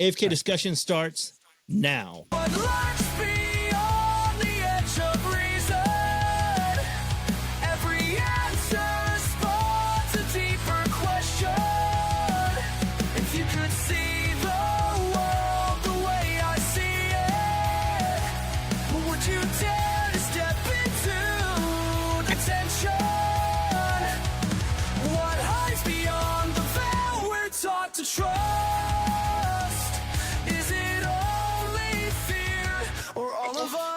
AFK Discussion starts now.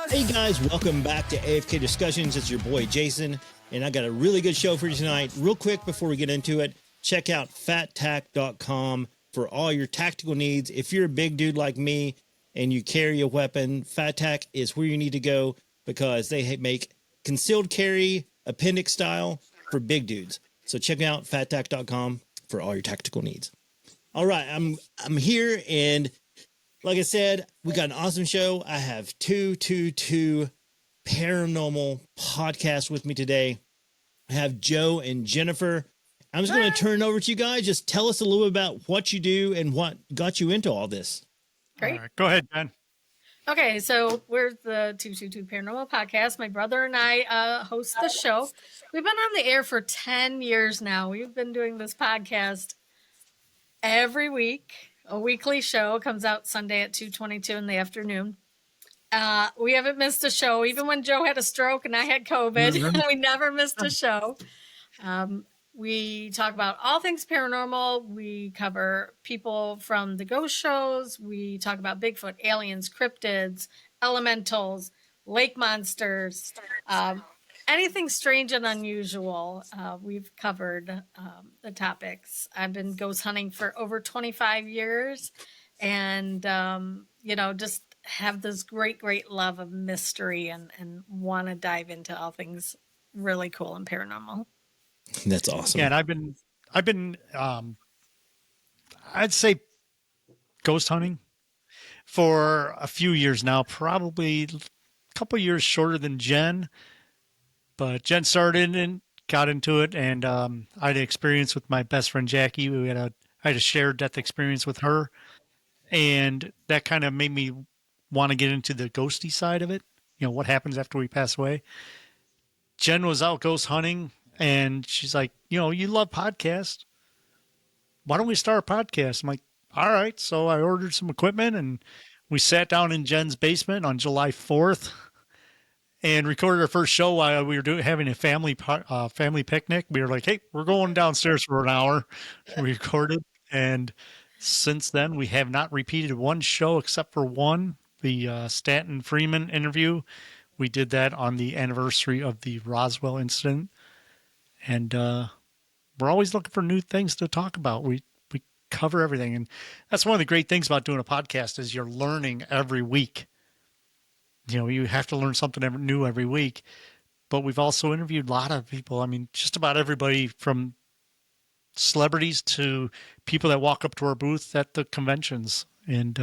Hey guys, welcome back to AFK Discussions. It's your boy Jason, and I got a really good show for you tonight. Real quick before we get into it, check out fattack.com for all your tactical needs. If you're a big dude like me and you carry a weapon, Fattack is where you need to go because they make concealed carry appendix style for big dudes. So check out fattack.com for all your tactical needs. All right, I'm here, and like I said, we got an awesome show. I have two paranormal podcasts with me today. I have Joe and Jennifer. I'm just going to turn it over to you guys. Just tell us a little bit about what you do and what got you into all this. Great. All right, go ahead, Jen. Okay, so we're the 222 Paranormal Podcast. My brother and I host the show. We've been on the air for 10 years now. We've been doing this podcast every week. A weekly show comes out Sunday at 2:22 in the afternoon. We haven't missed a show. Even when Joe had a stroke and I had COVID, we never missed a show. We talk about all things paranormal. We cover people from the ghost shows. We talk about Bigfoot, aliens, cryptids, elementals, lake monsters, anything strange and unusual. We've covered the topics. I've been ghost hunting for over 25 years and, just have this great love of mystery and want to dive into all things really cool and paranormal. That's awesome. Yeah, and I've been I'd say ghost hunting for a few years now, probably a couple years shorter than Jen. But Jen started and got into it, and I had an experience with my best friend Jackie. I had a shared death experience with her, and that kind of made me want to get into the ghosty side of it. You know, what happens after we pass away. Jen was out ghost hunting, and she's like, you love podcasts. Why don't we start a podcast? I'm like, all right. So I ordered some equipment, and we sat down in Jen's basement on July 4th. And recorded our first show while we were having a family picnic. We were like, hey, we're going downstairs for an hour. We recorded. And since then, we have not repeated one show except for one, the Stanton Freeman interview. We did that on the anniversary of the Roswell incident. And we're always looking for new things to talk about. We cover everything. And that's one of the great things about doing a podcast is you're learning every week. You have to learn something new every week, but we've also interviewed a lot of people. I mean, just about everybody from celebrities to people that walk up to our booth at the conventions. And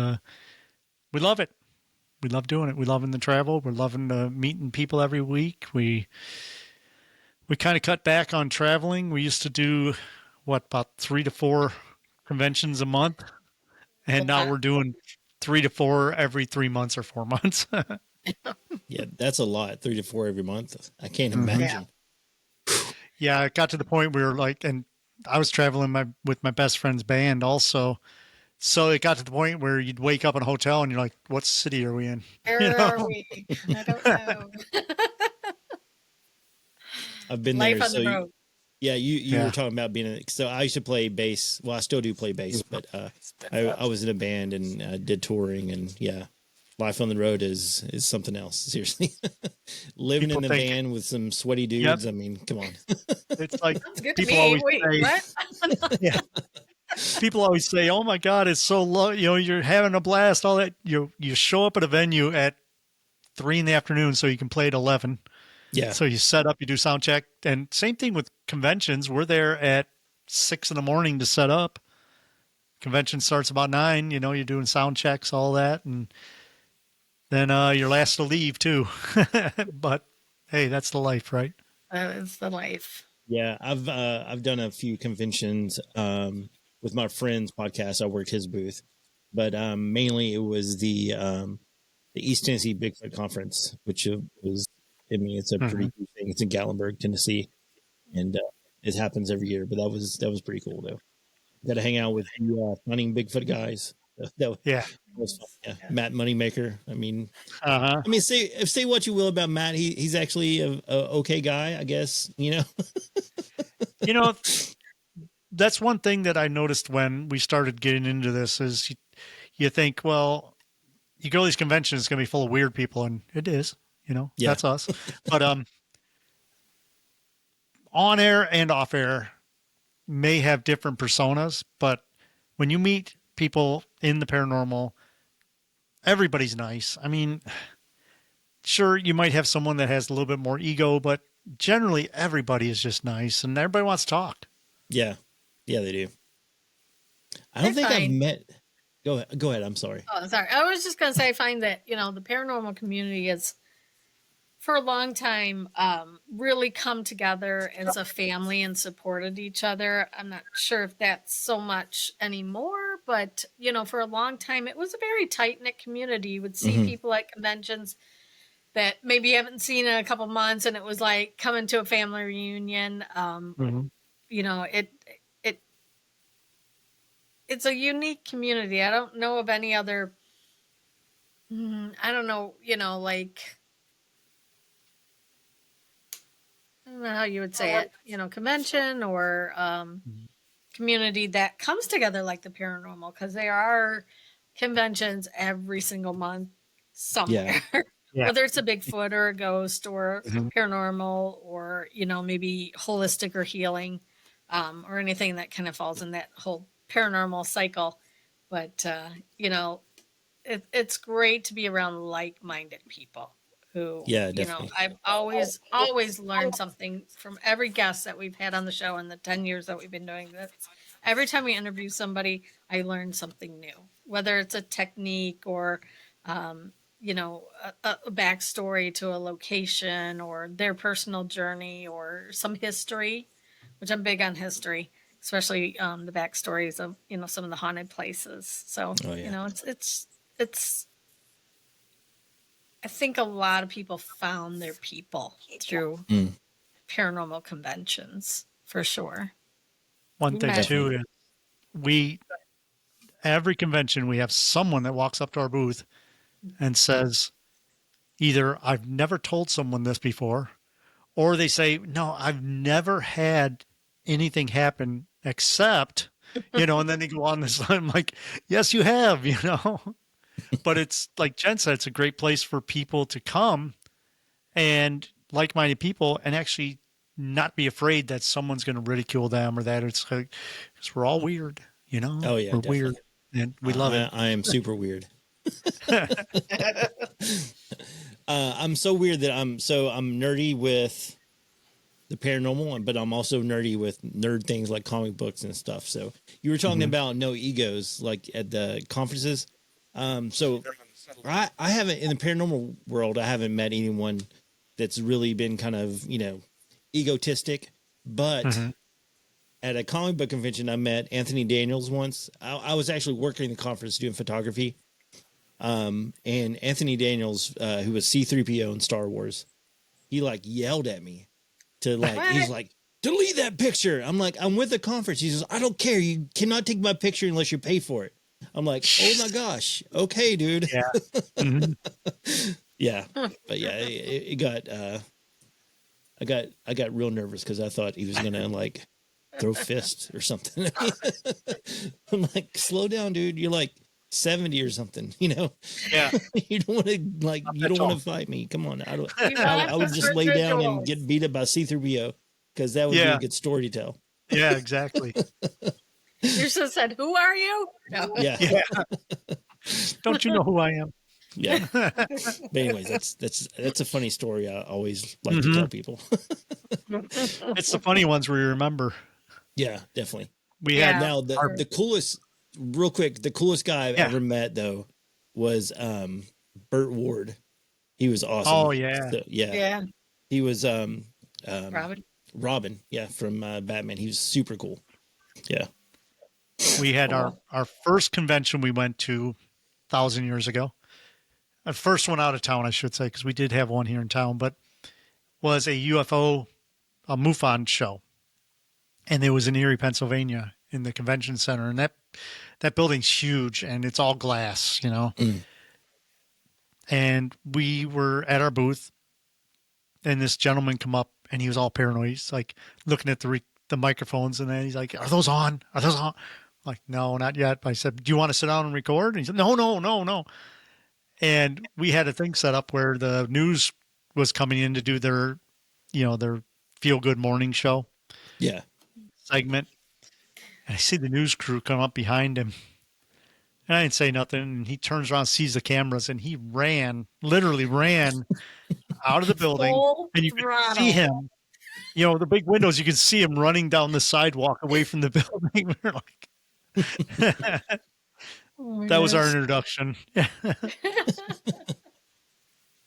we love it. We love doing it. We loving the travel. We're loving meeting people every week. We kind of cut back on traveling. We used to do, about 3 to 4 conventions a month. And now we're doing 3 to 4 every 3 months or 4 months. Yeah, that's a lot. 3 to 4 every month. I can't imagine. Yeah, it got to the point where and I was traveling with my best friend's band also. So it got to the point where you'd wake up in a hotel and you're like, what city are we in? Where are we? I don't know. I've been Life there. on the road. You were talking about being so I used to play bass. Well, I still do play bass, but I was in a band and did touring, and life on the road is something else. Seriously, living in a van with some sweaty dudes. Yep. I mean, come on. It's like good people always say, what? Yeah. People always say, "Oh my God, it's so low." You're having a blast. All that you show up at a venue at 3 p.m, so you can play at 11. Yeah. So you set up, you do sound check, and same thing with conventions. We're there at 6 a.m. to set up. Convention starts about 9. You're doing sound checks, all that, and then you're last to leave too. But hey, that's the life, right? That is the life. Yeah, I've done a few conventions with my friend's podcast. I worked his booth, but mainly it was the East Tennessee Bigfoot Conference, which was, I mean, it's a pretty cool thing. It's in Gatlinburg, Tennessee, and it happens every year. But that was pretty cool though. Got to hang out with the hunting Bigfoot guys. That was fun. Yeah. Matt Moneymaker. I mean, say what you will about Matt. He's actually a okay guy, I guess. You know. That's one thing that I noticed when we started getting into this is you think, well, you go to these conventions, it's going to be full of weird people, and it is. That's us. But on air and off air may have different personas, but when you meet people in the paranormal, everybody's nice. I mean, sure, you might have someone that has a little bit more ego, but generally everybody is just nice and everybody wants to talk. Yeah. Yeah, they do. I don't think I've met. Go ahead. I'm sorry. Oh, sorry. I was just going to say, I find that, the paranormal community is, for a long time, really come together as a family and supported each other. I'm not sure if that's so much anymore, but, for a long time, it was a very tight-knit community. You would see people at conventions that maybe you haven't seen in a couple months, and it was like coming to a family reunion. It's a unique community. I don't know of any other, I don't know, like, I don't know how you would say it, convention or community that comes together like the paranormal, because there are conventions every single month somewhere. Yeah. Whether it's a Bigfoot or a ghost or paranormal or, maybe holistic or healing or anything that kind of falls in that whole paranormal cycle. But it's great to be around like-minded people who I've always learned something from every guest that we've had on the show in the 10 years that we've been doing this. Every time we interview somebody, I learn something new, whether it's a technique or a backstory to a location or their personal journey or some history, which I'm big on history, especially the backstories of, some of the haunted places. So, it's I think a lot of people found their people through paranormal conventions, for sure. One thing too is every convention we have someone that walks up to our booth and says, either I've never told someone this before, or they say, no, I've never had anything happen except, and then they go on this line. I'm like, yes, you have, but it's like Jen said, it's a great place for people to come and like-minded people and actually not be afraid that someone's going to ridicule them or that it's like, because we're all weird, Oh yeah. We're definitely. weird and we love it. I am super weird. I'm so weird that I'm nerdy with the paranormal, but I'm also nerdy with nerd things like comic books and stuff. So you were talking about no egos, like at the conferences. So I haven't, in the paranormal world, I haven't met anyone that's really been kind of, egotistic, but at a comic book convention, I met Anthony Daniels once. I was actually working the conference doing photography. And Anthony Daniels, who was C-3PO in Star Wars, he like yelled at me to he's like, delete that picture. I'm like, I'm with the conference. He says, I don't care. You cannot take my picture unless you pay for it. I'm like, oh my gosh. Okay, dude. Yeah. Yeah. But yeah, it got, I got real nervous because I thought he was going to like throw fists or something. I'm like, slow down, dude. You're like 70 or something, Yeah. You don't want to you don't want to fight me. Come on. I would just lay down and get beat up by C-3PO because that would be a good story to tell. Yeah, exactly. You should have said, who are you? No. Yeah. Don't you know who I am? Yeah. But anyways, that's a funny story. I always like to tell people. It's the funny ones we remember. Yeah, definitely. We had now the coolest, real quick, the coolest guy I've ever met though was Burt Ward. He was awesome. Oh yeah. So, yeah. He was Robin. Robin, yeah, from Batman. He was super cool. Yeah. We had our first convention we went to 1,000 years ago. The first one out of town, I should say, because we did have one here in town, but was a UFO, a MUFON show. And it was in Erie, Pennsylvania, in the convention center. And that building's huge, and it's all glass, you know. And we were at our booth, and this gentleman come up, and he was all paranoid. He's like looking at the microphones, and then he's like, "Are those on? Are those on?" I'm like, "No, not yet." But I said, "Do you want to sit down and record?" And he said, "No." And we had a thing set up where the news was coming in to do their feel good morning show. Yeah. Segment. And I see the news crew come up behind him. And I didn't say nothing. And he turns around, sees the cameras, and he literally ran out of the building. Full and you could throttle. see him, the big windows, you could see him running down the sidewalk away from the building. We're like, that was our introduction.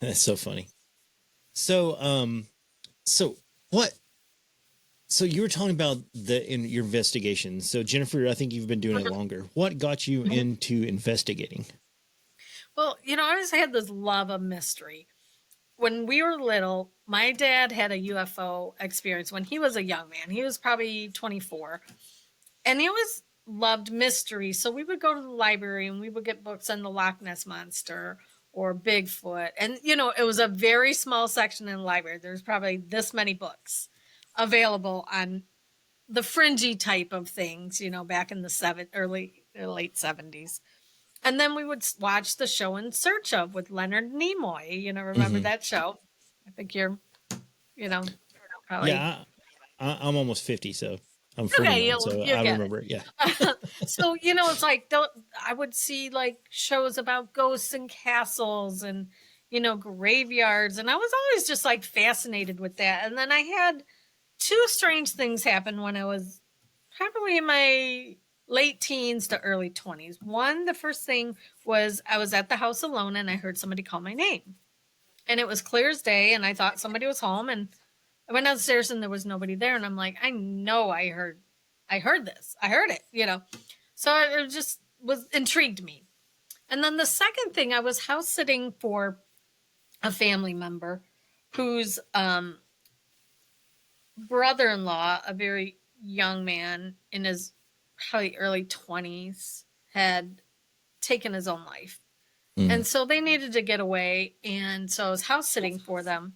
That's so funny. So, so you were talking about in your investigation. So Jennifer, I think you've been doing it longer. What got you into investigating? Well, I always had this love of mystery. When we were little, my dad had a UFO experience when he was a young man. He was probably 24. And he always loved mystery. So we would go to the library and we would get books on the Loch Ness Monster or Bigfoot. And, it was a very small section in the library. There's probably this many books available on the fringy type of things, back in the late 70s. And then we would watch the show In Search Of with Leonard Nimoy. Remember that show? I think you're, probably. Yeah, I'm almost 50, so I'm 41, so I remember it. Yeah. So, it's like, I would see like shows about ghosts and castles and, graveyards. And I was always just like fascinated with that. And then I had two strange things happen when I was probably in my late teens to early 20s. One, the first thing was I was at the house alone and I heard somebody call my name. And it was clear as day and I thought somebody was home, and I went downstairs and there was nobody there. And I'm like, I know I heard this. I heard it, So it just intrigued me. And then the second thing, I was house sitting for a family member whose brother-in-law, a very young man in his probably early 20s, had taken his own life. And so they needed to get away. And so I was house sitting for them.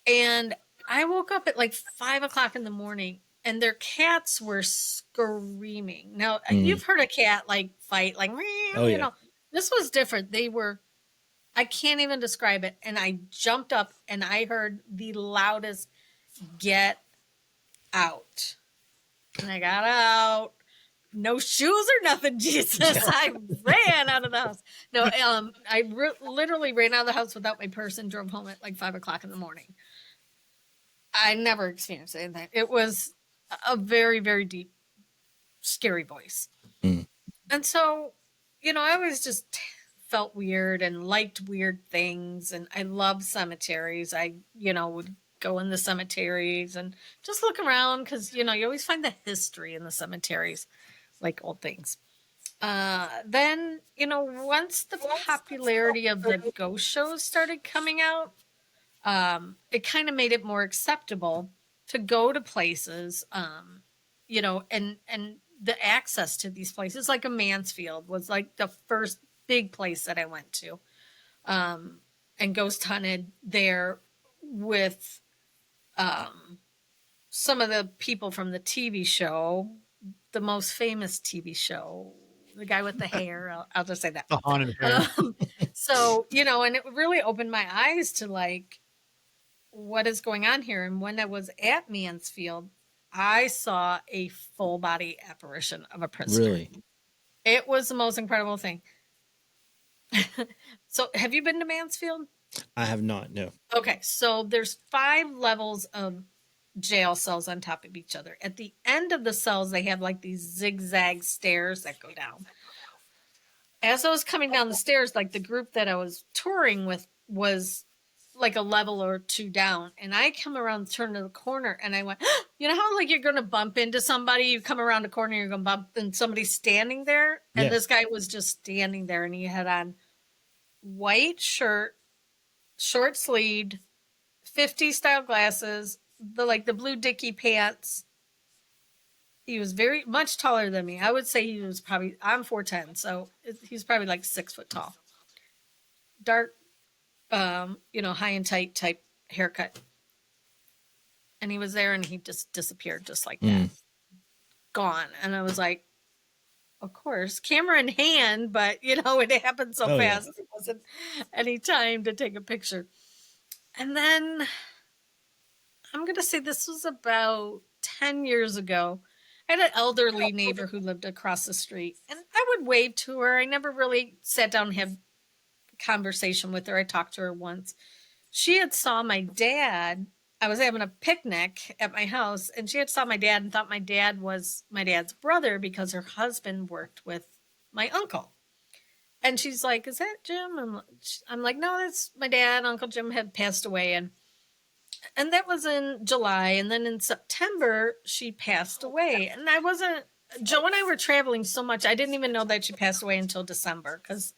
And I woke up at like 5 o'clock in the morning and their cats were screaming. Now, you've heard a cat like fight, like, this was different. I can't even describe it. And I jumped up and I heard the loudest "get out." And I got out. No shoes or nothing, Jesus. Yeah. I ran out of the house. No, I literally ran out of the house without my purse and drove home at like 5 o'clock in the morning. I never experienced anything. It was a very, very deep, scary voice. And so, I always just felt weird and liked weird things. And I love cemeteries. I, would go in the cemeteries and just look around because, you always find the history in the cemeteries, like old things. Then, once the popularity of the ghost shows started coming out, it kind of made it more acceptable to go to places, and the access to these places, like a Mansfield was like the first big place that I went to, and ghost hunted there with some of the people from the TV show, the most famous TV show, the guy with the hair. I'll just say that. The haunted hair. So, and it really opened my eyes to like, what is going on here? And when I was at Mansfield, I saw a full body apparition of a prisoner. Really? It was the most incredible thing. So have you been to Mansfield? I have not, no. Okay, so there's 5 levels of jail cells on top of each other. At the end of the cells, they have like these zigzag stairs that go down. As I was coming down the stairs, like the group that I was touring with was like a level or two down, and I come around the turn of the corner, and I went, you know how like you're going to bump into somebody, you come around the corner, you're going to bump, and somebody's standing there, and this guy was just standing there, and he had on white shirt, short sleeved, 50s style glasses, the blue dicky pants. He was very much taller than me. I would say he was probably, I'm 4'10", so he's probably like 6 foot tall. Dark, high and tight type haircut. And he was there, and he just disappeared just like that. Gone. And I was like, of course, camera in hand, but it happened so fast. Yeah. It wasn't any time to take a picture. And then I'm going to say this was about 10 years ago. I had an elderly neighbor who lived across the street, and I would wave to her. I never really sat down and had a conversation with her. I talked to her once. She had saw my dad. I was having a picnic at my house, and she had saw my dad and thought my dad was my dad's brother because her husband worked with my uncle. And she's like, "Is that Jim?" I'm like, "No, that's my dad. Uncle Jim had passed away." And that was in July. And then in September, she passed away. And Joe and I were traveling so much, I didn't even know that she passed away until December, because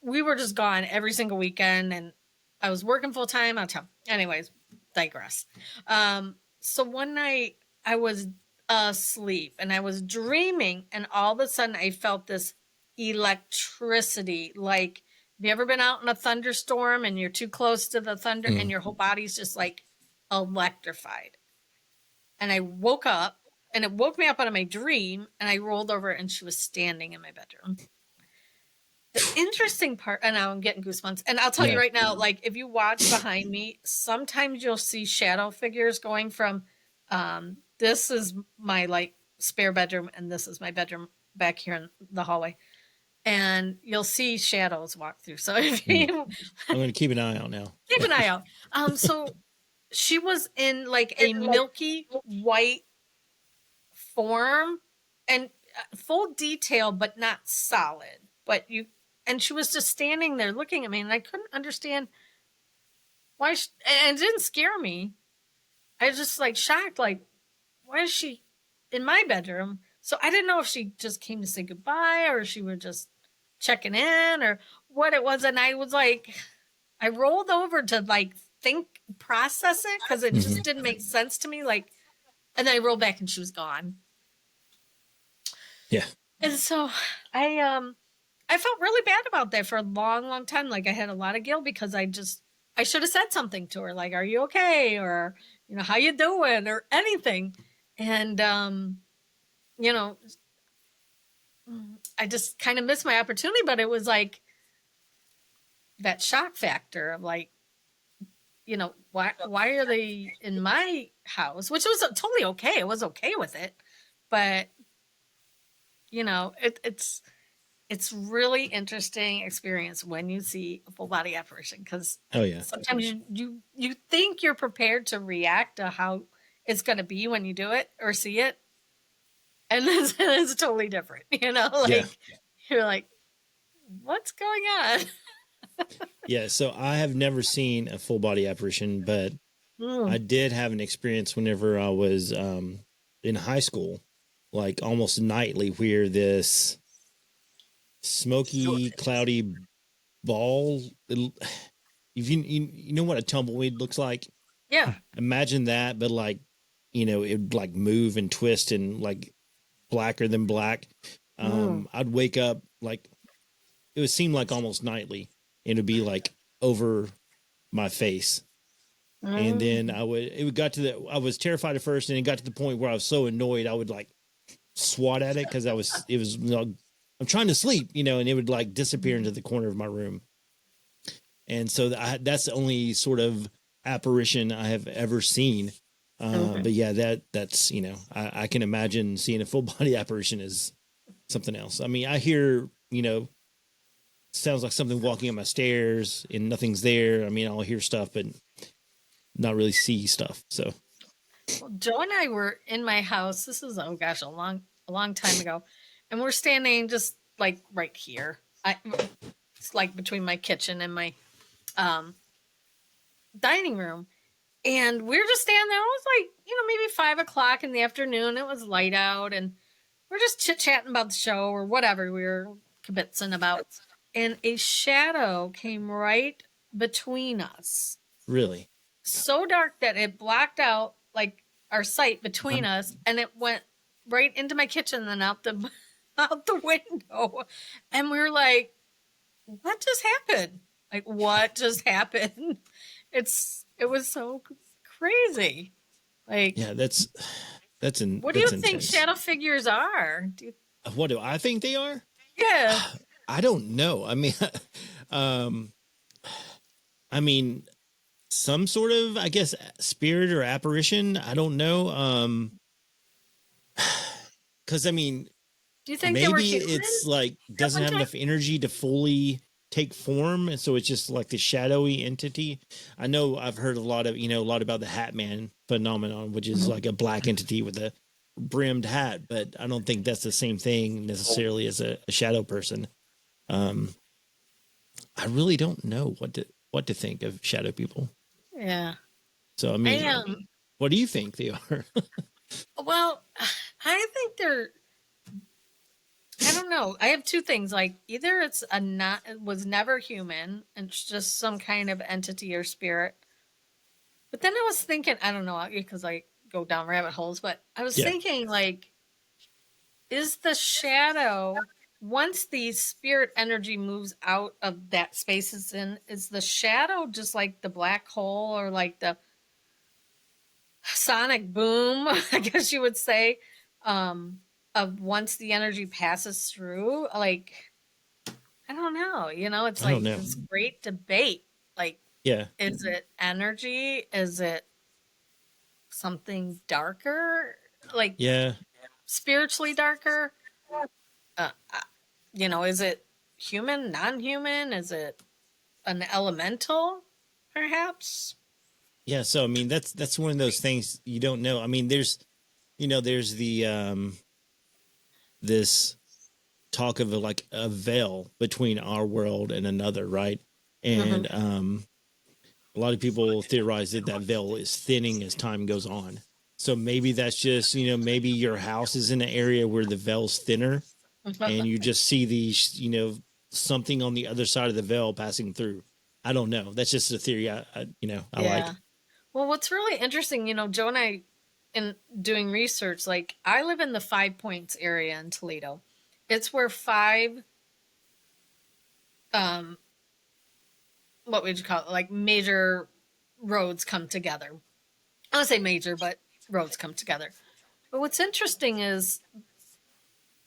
we were just gone every single weekend, and I was working full time out of town. Anyways, digress. So one night I was asleep and I was dreaming, and all of a sudden I felt this electricity. Like, have you ever been out in a thunderstorm and you're too close to the thunder and your whole body's just like electrified? And I woke up, and it woke me up out of my dream, and I rolled over, and she was standing in my bedroom. The interesting part, and now I'm getting goosebumps, and I'll tell you right now, like, if you watch behind me, sometimes you'll see shadow figures going from, this is my like spare bedroom, and this is my bedroom back here in the hallway. And you'll see shadows walk through. So if you, I'm going to keep an eye out now. Keep an eye out. So she was in like a milky white form, and full detail, but not solid. And she was just standing there looking at me, and I couldn't understand why. And it didn't scare me. I was just like shocked, like, why is she in my bedroom? So I didn't know if she just came to say goodbye, or she was just checking in, or what it was. And I was like, I rolled over to like process it, because it just didn't make sense to me. Like, and then I rolled back, and she was gone. Yeah. And so I felt really bad about that for a long, long time. Like, I had a lot of guilt, because I should have said something to her, like, "Are you okay?" Or, "How you doing?" or anything. And, I just kind of missed my opportunity, but it was like that shock factor of like, why are they in my house? Which was totally okay. I was okay with it, but it's really interesting experience when you see a full body apparition, because sometimes you think you're prepared to react to how it's going to be when you do it or see it, and it's totally different. You're like, what's going on? Yeah, so I have never seen a full body apparition, but I did have an experience whenever I was in high school, like almost nightly, where this smoky, cloudy ball, if you know what a tumbleweed looks like? Yeah. Imagine that, but like, it'd like move and twist and like blacker than black. I'd wake up, like, it would seem like almost nightly, and it'd be like over my face. And then I was terrified at first, and it got to the point where I was so annoyed, I would like swat at it, because I'm trying to sleep, and it would like disappear into the corner of my room. And so that's the only sort of apparition I have ever seen. But yeah, that's, I can imagine seeing a full body apparition is something else. I mean, I hear, sounds like something walking up my stairs and nothing's there. I mean, I'll hear stuff, but not really see stuff. So well, Joe and I were in my house. This is, oh gosh, a long time ago. And we're standing just like right here. It's like between my kitchen and my dining room. And we were just standing there. It was like, maybe 5 o'clock in the afternoon. It was light out, and we're just chit-chatting about the show or whatever we were kibitzing about. And a shadow came right between us. Really? So dark that it blocked out like our sight between us, and it went right into my kitchen and out the window. And we were like, what just happened? Like, what just happened? It was so crazy. Like, Yeah, that's what do you think shadow figures are? What do I think they are? Yeah. I don't know. I mean, some sort of, I guess, spirit or apparition. I don't know. Because I mean, do you think maybe it's like doesn't have enough energy to fully take form, and so it's just like the shadowy entity. I know I've heard a lot about the Hat Man phenomenon, which is like a black entity with a brimmed hat, but I don't think that's the same thing necessarily as a shadow person. I really don't know what to think of shadow people. Yeah. So I mean, what do you think they are? Well, I think they're, I don't know. I have two things. Like, either it was never human and it's just some kind of entity or spirit. But then I was thinking, I don't know, because I go down rabbit holes, but I was thinking, like, is the shadow, once the spirit energy moves out of that space it's in, is the shadow just like the black hole or like the sonic boom, I guess you would say, of once the energy passes through? Like, I don't know. It's like this great debate. Like, is it energy? Is it something darker? Like, spiritually darker? Is it human, non-human? Is it an elemental, perhaps? Yeah, so I mean that's one of those things you don't know. I mean, there's the this talk of like a veil between our world and another, right? And a lot of people theorize that veil is thinning as time goes on. So maybe that's just, maybe your house is in an area where the veil's thinner and you just see these, something on the other side of the veil passing through. I don't know. That's just a theory I like. Well, what's really interesting, Joe and I, in doing research, like, I live in the 5 Points area in Toledo. It's where 5, what would you call it? Like, major roads come together. I don't say major, but roads come together. But what's interesting is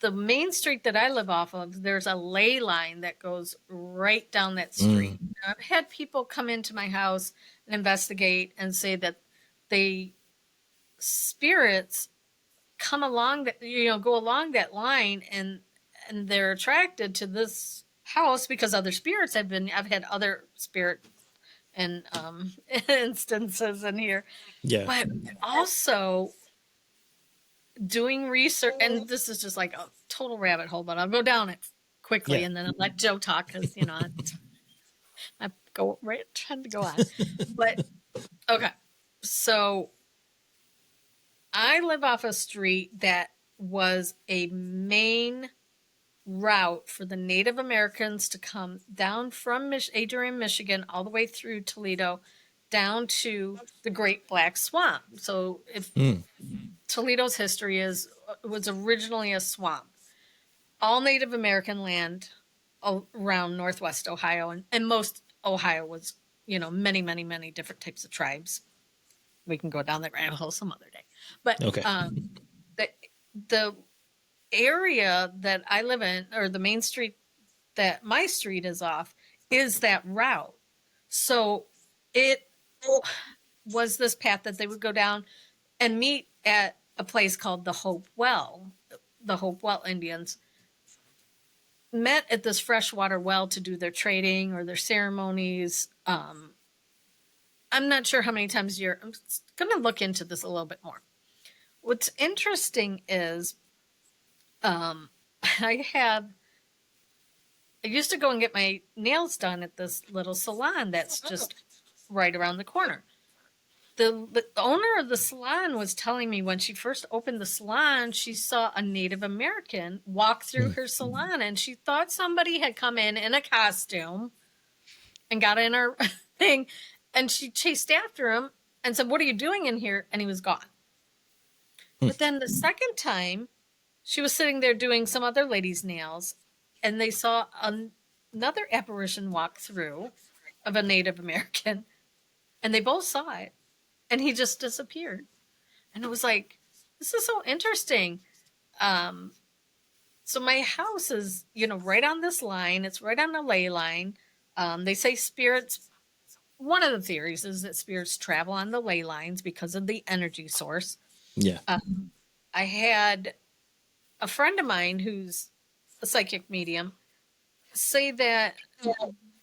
the main street that I live off of, there's a ley line that goes right down that street. Now, I've had people come into my house and investigate and say that spirits come along that, go along that line, and they're attracted to this house because other spirits I've had other spirit and instances in here. Yeah. But also doing research, and this is just like a total rabbit hole, but I'll go down it quickly and then I'll let Joe talk because, I go right trying to go on. But okay. So I live off a street that was a main route for the Native Americans to come down from Adrian, Michigan, all the way through Toledo, down to the Great Black Swamp. So if Toledo's history was originally a swamp, all Native American land around Northwest Ohio, and most Ohio was, many, many, many different types of tribes. We can go down that rabbit hole some other day. But the area that I live in, or the main street that my street is off, is that route. So it was this path that they would go down and meet at a place called the Hope Well. The Hope Well Indians met at this freshwater well to do their trading or their ceremonies. I'm not sure how many times a year. I'm going to look into this a little bit more. What's interesting is I used to go and get my nails done at this little salon that's just right around the corner. The owner of the salon was telling me when she first opened the salon, she saw a Native American walk through her salon, and she thought somebody had come in a costume and got in her thing, and she chased after him and said, "What are you doing in here?" And he was gone. But then the second time, she was sitting there doing some other lady's nails, and they saw another apparition walk through of a Native American, and they both saw it, and he just disappeared. And it was like, this is so interesting. So my house is, right on this line. It's right on the ley line. They say spirits, one of the theories is that spirits travel on the ley lines because of the energy source. Yeah. I had a friend of mine who's a psychic medium say that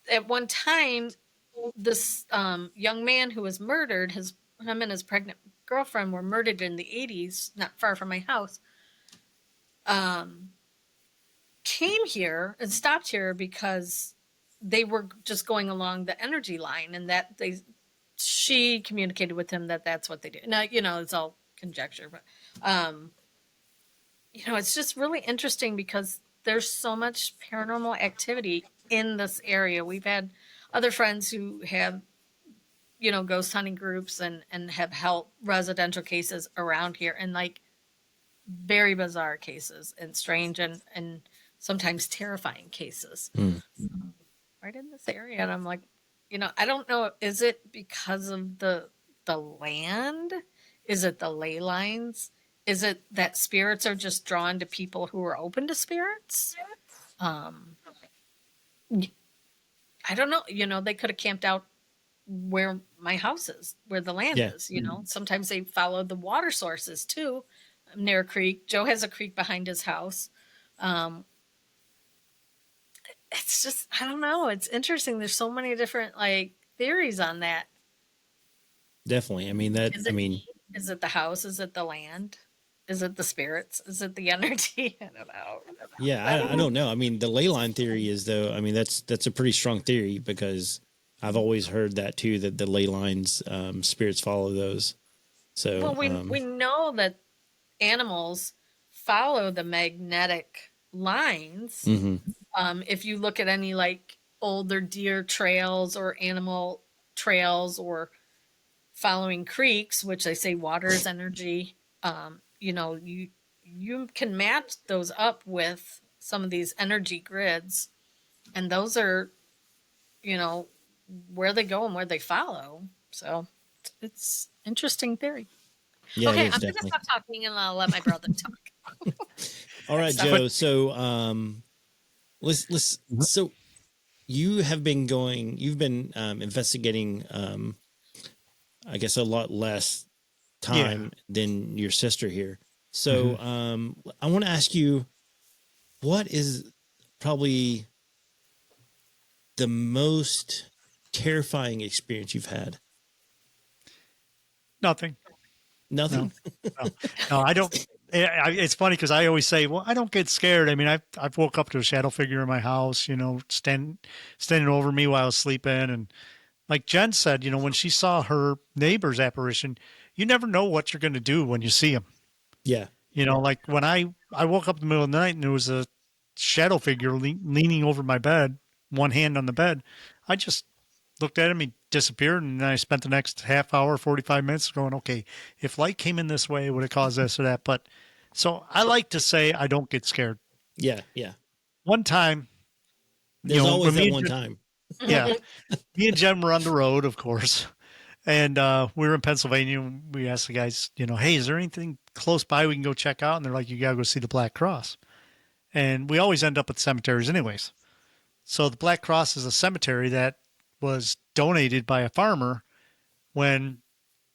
at one time, this young man who was murdered, him and his pregnant girlfriend were murdered in the 80s, not far from my house, came here and stopped here because they were just going along the energy line, and that she communicated with him that that's what they do. Now, it's all conjecture, but it's just really interesting because there's so much paranormal activity in this area. We've had other friends who have, ghost hunting groups and have helped residential cases around here, and like very bizarre cases and strange and sometimes terrifying cases right in this area. And I'm like, I don't know. Is it because of the land? Is it the ley lines? Is it that spirits are just drawn to people who are open to spirits? I don't know. They could have camped out where my house is, where the land is. Sometimes they follow the water sources too. I'm near a creek. Joe has a creek behind his house. It's just, I don't know. It's interesting. There's so many different theories on that. Definitely. Is it the house? Is it the land? Is it the spirits? Is it the energy? I don't know. Yeah, I don't know. The ley line theory is though. That's a pretty strong theory because I've always heard that too. That the ley lines, spirits follow those. So we know that animals follow the magnetic lines. If you look at any older deer trails or animal trails or following creeks, which they say water is energy, you can match those up with some of these energy grids, and those are, where they go and where they follow. So it's interesting theory. Yeah, okay, I'm going to stop talking and I'll let my brother talk. All right, Joe. So let's so you've been investigating I guess a lot less time than your sister here. So I want to ask you, what is probably the most terrifying experience you've had? Nothing. No, I don't. It's funny because I always say, well, I don't get scared. I've woke up to a shadow figure in my house, standing over me while I was sleeping. And like Jen said, when she saw her neighbor's apparition, you never know what you're going to do when you see him. Yeah. Like when I woke up in the middle of the night and there was a shadow figure leaning over my bed, one hand on the bed. I just looked at him, he disappeared, and then I spent the next half hour, 45 minutes going, okay, if light came in this way, it would have caused this or that. But so I like to say I don't get scared. Yeah. One time. There's always that one time. Yeah. Me and Jen were on the road, of course. And we were in Pennsylvania. And we asked the guys, hey, is there anything close by we can go check out? And they're like, you got to go see the Black Cross. And we always end up at cemeteries anyways. So the Black Cross is a cemetery that was donated by a farmer when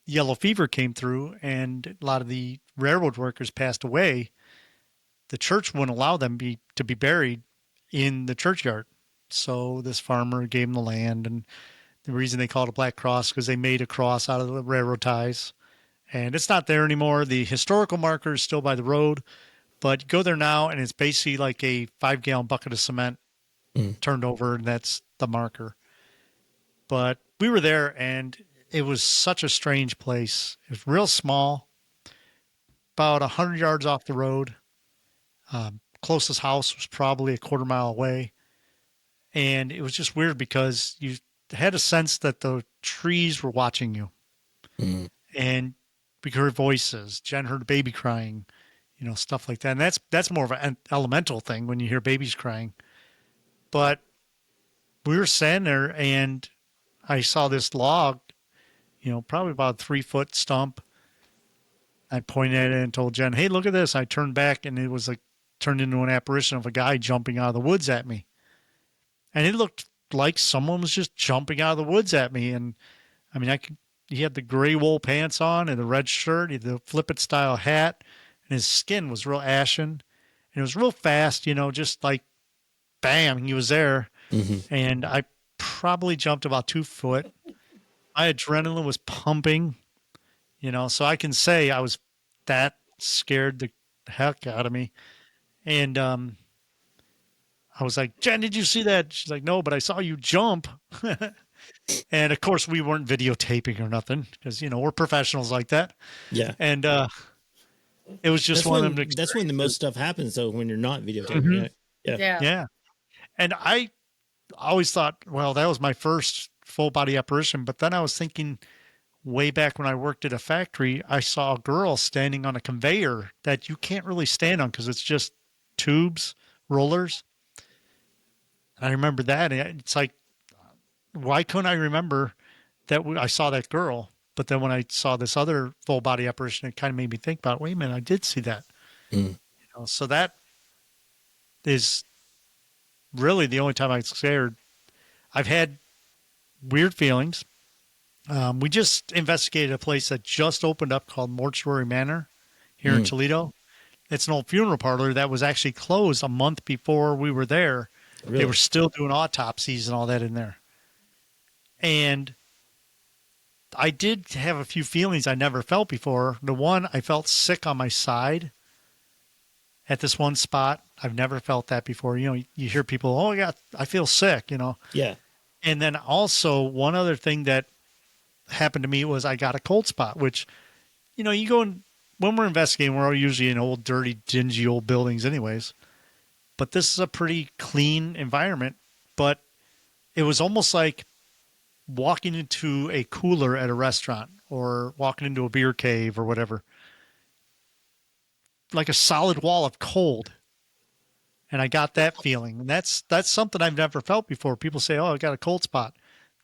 yellow fever came through and a lot of the railroad workers passed away. The church wouldn't allow them to be buried in the churchyard. So this farmer gave them the land, and the reason they called it a Black Cross because they made a cross out of the railroad ties. And it's not there anymore. The historical marker is still by the road, but you go there now and it's basically like a 5-gallon bucket of cement turned over, and that's the marker. But we were there, and it was such a strange place. It was real small, about 100 yards off the road. Closest house was probably a quarter mile away. And it was just weird because you had a sense that the trees were watching you. Mm. And we heard voices. Jen heard a baby crying, stuff like that. And that's more of an elemental thing when you hear babies crying. But we were standing there, and I saw this log, probably about a 3-foot stump. I pointed at it and told Jen, "Hey, look at this." I turned back, and it was turned into an apparition of a guy jumping out of the woods at me. And it looked like someone was just jumping out of the woods at me. And I mean, he had the gray wool pants on and the red shirt, he had the flip-it style hat, and his skin was real ashen. And it was real fast, just like bam, he was there. Mm-hmm. And I probably jumped about 2 foot. My adrenaline was pumping, so I can say I was that scared the heck out of me. And I was like, "Jen, did you see that?" She's like, "No, but I saw you jump." And of course, we weren't videotaping or nothing because, we're professionals like that. Yeah. And it was just one of them. That's when the most stuff happens, though, when you're not videotaping. Mm-hmm. Right? Yeah. Yeah. And I always thought, well, that was my first full body apparition. But then I was thinking way back when I worked at a factory, I saw a girl standing on a conveyor that you can't really stand on because it's just tubes, rollers. I remember that. And it's like, why couldn't I remember that I saw that girl? But then when I saw this other full body apparition, it kind of made me think about, wait a minute, I did see that. Mm. So that is really the only time I was scared. I've had weird feelings. We just investigated a place that just opened up called Mortuary Manor here in Toledo. It's an old funeral parlor that was actually closed a month before we were there. Really? They were still doing autopsies and all that in there. And I did have a few feelings I never felt before. The one, I felt sick on my side at this one spot. I've never felt that before. You hear people, "Oh, yeah, I feel sick," Yeah. And then also one other thing that happened to me was I got a cold spot, which, you go in, when we're investigating, we're usually in old, dirty, dingy old buildings anyways. But this is a pretty clean environment. But it was almost like walking into a cooler at a restaurant or walking into a beer cave or whatever. Like a solid wall of cold. And I got that feeling. And that's something I've never felt before. People say, "Oh, I got a cold spot."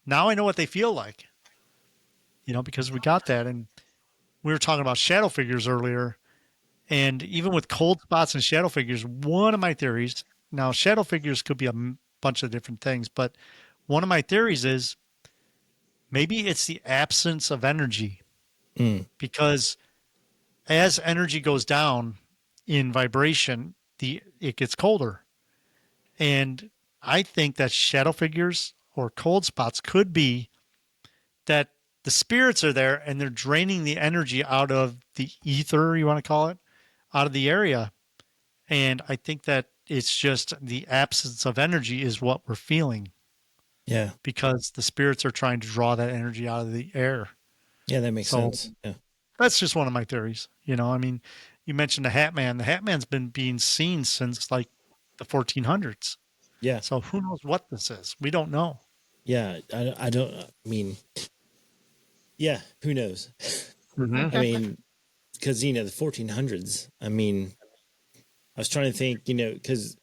Now I know what they feel like. Because we got that. And we were talking about shadow figures earlier. And even with cold spots and shadow figures, one of my theories, now shadow figures could be a bunch of different things, but one of my theories is maybe it's the absence of energy. Because as energy goes down in vibration, it gets colder. And I think that shadow figures or cold spots could be that the spirits are there and they're draining the energy out of the ether, you want to call it, out of the area. And I think that it's just the absence of energy is what we're feeling. Yeah. Because the spirits are trying to draw that energy out of the air. Yeah, that makes sense. Yeah. That's just one of my theories. I mean, you mentioned the Hat Man. The Hat Man's been being seen since like the 1400s. Yeah. So who knows what this is? We don't know. Yeah. I don't, I mean, yeah, who knows? Mm-hmm. I mean, because, the 1400s, I mean, I was trying to think, because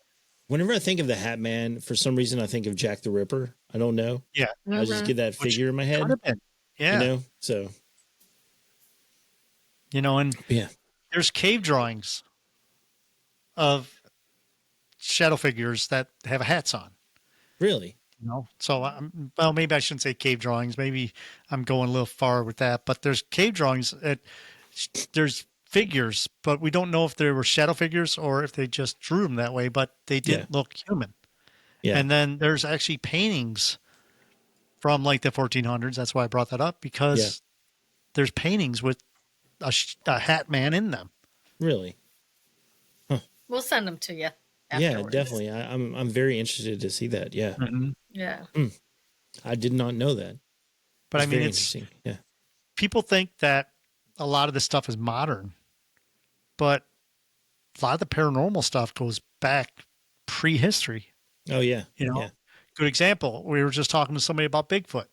whenever I think of the Hat Man, for some reason, I think of Jack the Ripper. I don't know. Yeah. I just get that figure in my head. Yeah. So. And yeah, there's cave drawings of shadow figures that have hats on. Really? So, well, maybe I shouldn't say cave drawings. Maybe I'm going a little far with that. But there's cave drawings. There's figures, but we don't know if they were shadow figures or if they just drew them that way. But they didn't look human. Yeah. And then there's actually paintings from like the 1400s. That's why I brought that up, because there's paintings with a Hat Man in them. Really? Huh. We'll send them to you afterwards. Yeah, definitely. I'm very interested to see that. Yeah. Mm-hmm. Yeah. I did not know that. But I mean, very it's interesting. Yeah. people think that a lot of this stuff is modern, but a lot of the paranormal stuff goes back prehistory. Oh yeah. You know, Yeah. good example. We were just talking to somebody about Bigfoot,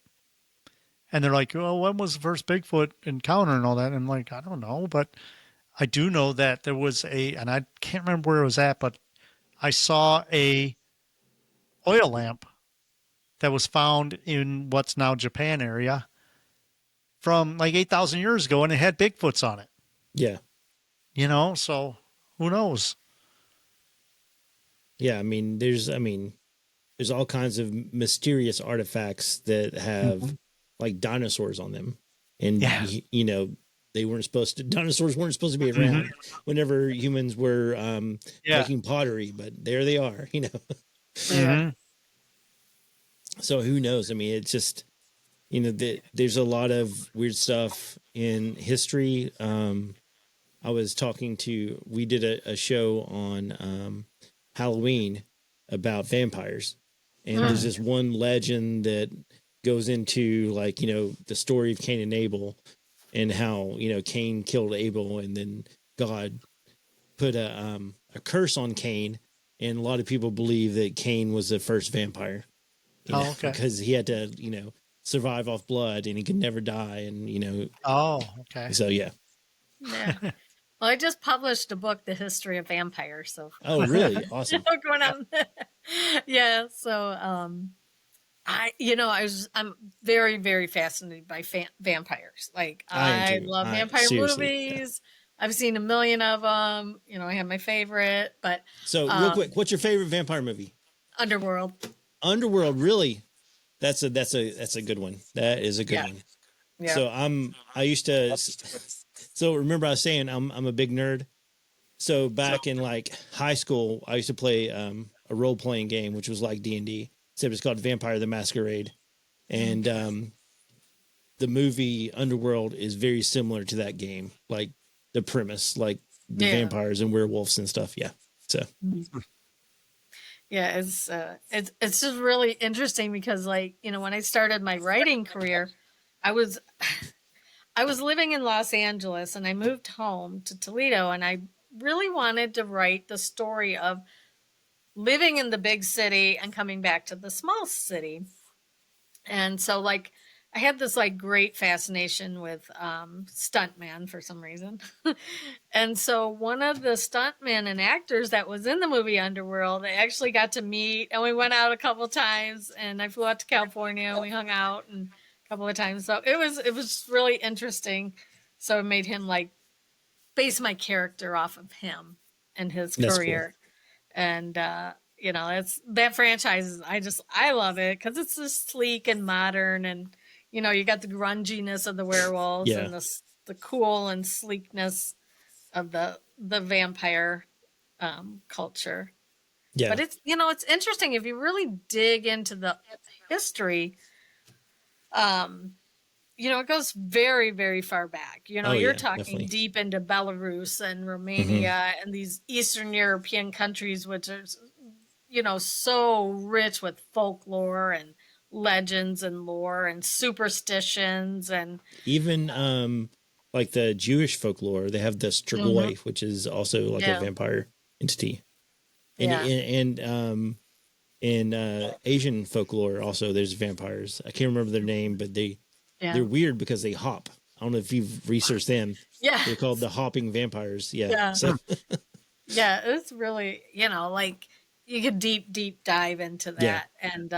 and they're like, "Well, when was the first Bigfoot encounter and all that?" And I'm like, "I don't know, but I do know that there was and I can't remember where it was at, but I saw a oil lamp that was found in what's now Japan area from like 8,000 years ago, and it had Bigfoots on it. Yeah. You know, so who knows?" Yeah. There's all kinds of mysterious artifacts that have like dinosaurs on them. And, Yeah. dinosaurs weren't supposed to be around whenever humans were making pottery, but there they are, Mhm. So who knows? I mean, it's just, there's a lot of weird stuff in history. We did a show on Halloween about vampires. And there's this one legend that goes into the story of Cain and Abel and how, Cain killed Abel and then God put a curse on Cain. And a lot of people believe that Cain was the first vampire. Okay. Because he had to, survive off blood and he could never die. And, Oh, okay. so yeah. Yeah. Well, I just published a book, The History of Vampires. So. Oh, really? Awesome. Going on. Yeah. So, I'm very, very fascinated by vampires. Like, I love vampire movies. I've seen a million of them. I have my favorite, but. So real quick, what's your favorite vampire movie? Underworld. Underworld, really? That's a good one. That is a good one. Yeah. So remember I was saying I'm a big nerd. So back in like high school, I used to play a role playing game, which was like D&D. Except it's called Vampire the Masquerade. And the movie Underworld is very similar to that game. Like the premise, like the vampires and werewolves and stuff. Yeah. So yeah, it's just really interesting because when I started my writing career, I was living in Los Angeles and I moved home to Toledo and I really wanted to write the story of living in the big city and coming back to the small city. And so I had this great fascination with stuntman for some reason. And so one of the stuntmen and actors that was in the movie Underworld, I actually got to meet and we went out a couple times and I flew out to California and we hung out and a couple of times. So it was really interesting. So it made him base my character off of him and his career. Cool. And, it's that franchise. I love it because it's just sleek and modern and, you got the grunginess of the werewolves and the cool and sleekness of the vampire culture. Yeah. But it's, it's interesting if you really dig into the history, it goes very, very far back. You're talking definitely deep into Belarus and Romania and these Eastern European countries, which are, so rich with folklore and legends and lore and superstitions and even like the Jewish folklore. They have the Strigoi, which is also a vampire entity. And in Asian folklore also there's vampires. I can't remember their name, but they're weird because they hop. I don't know if you've researched them. Yeah. They're called the hopping vampires. Yeah. Yeah. So. Yeah, it's really, you could deep dive into that. Yeah. And,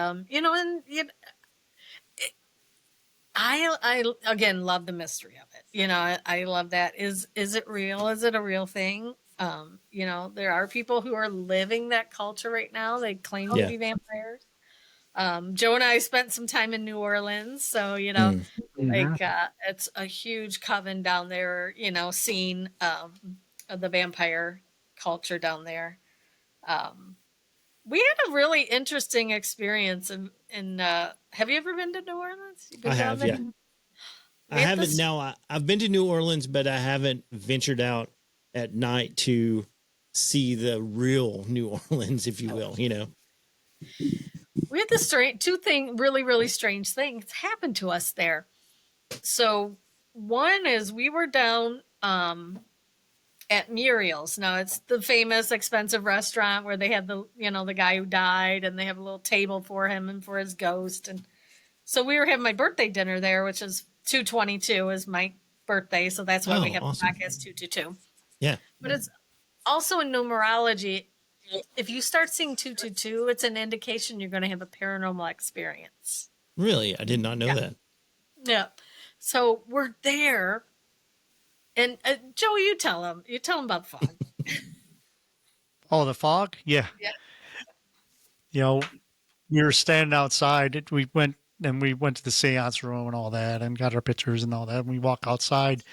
I again love the mystery of it. I love that. Is it real? Is it a real thing? There are people who are living that culture right now. They claim to be vampires. Joe and I spent some time in New Orleans, so it's a huge coven down there. Scene of the vampire culture down there. We had a really interesting experience in have you ever been to New Orleans? I have, yeah. I haven't now. I've been to New Orleans, but I haven't ventured out at night to see the real New Orleans, if you will, We had really, really strange things happen to us there. So one is we were down at Muriel's. Now it's the famous expensive restaurant where they have the guy who died and they have a little table for him and for his ghost. And so we were having my birthday dinner there, which is 2/22 is my birthday. So that's why we have awesome. the podcast 222. Yeah. But it's also in numerology. If you start seeing 222, it's an indication you're going to have a paranormal experience. Really? I did not know that. Yeah. So we're there. And Joey, you tell him about the fog. Oh, the fog? Yeah. Yeah. We were standing outside. We went to the seance room and all that and got our pictures and all that. And we walk outside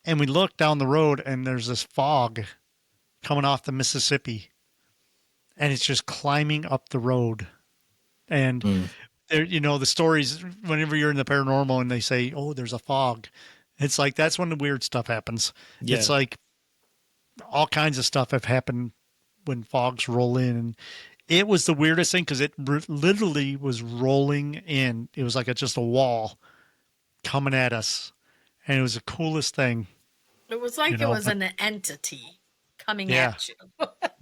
and we look down the road and there's this fog coming off the Mississippi. And it's just climbing up the road. And there, the stories, whenever you're in the paranormal and they say, oh, there's a fog, it's like, that's when the weird stuff happens. Yeah. It's like all kinds of stuff have happened when fogs roll in. And it was the weirdest thing because it literally was rolling in. It was like just a wall coming at us. And it was the coolest thing. It was like it was an entity coming at you.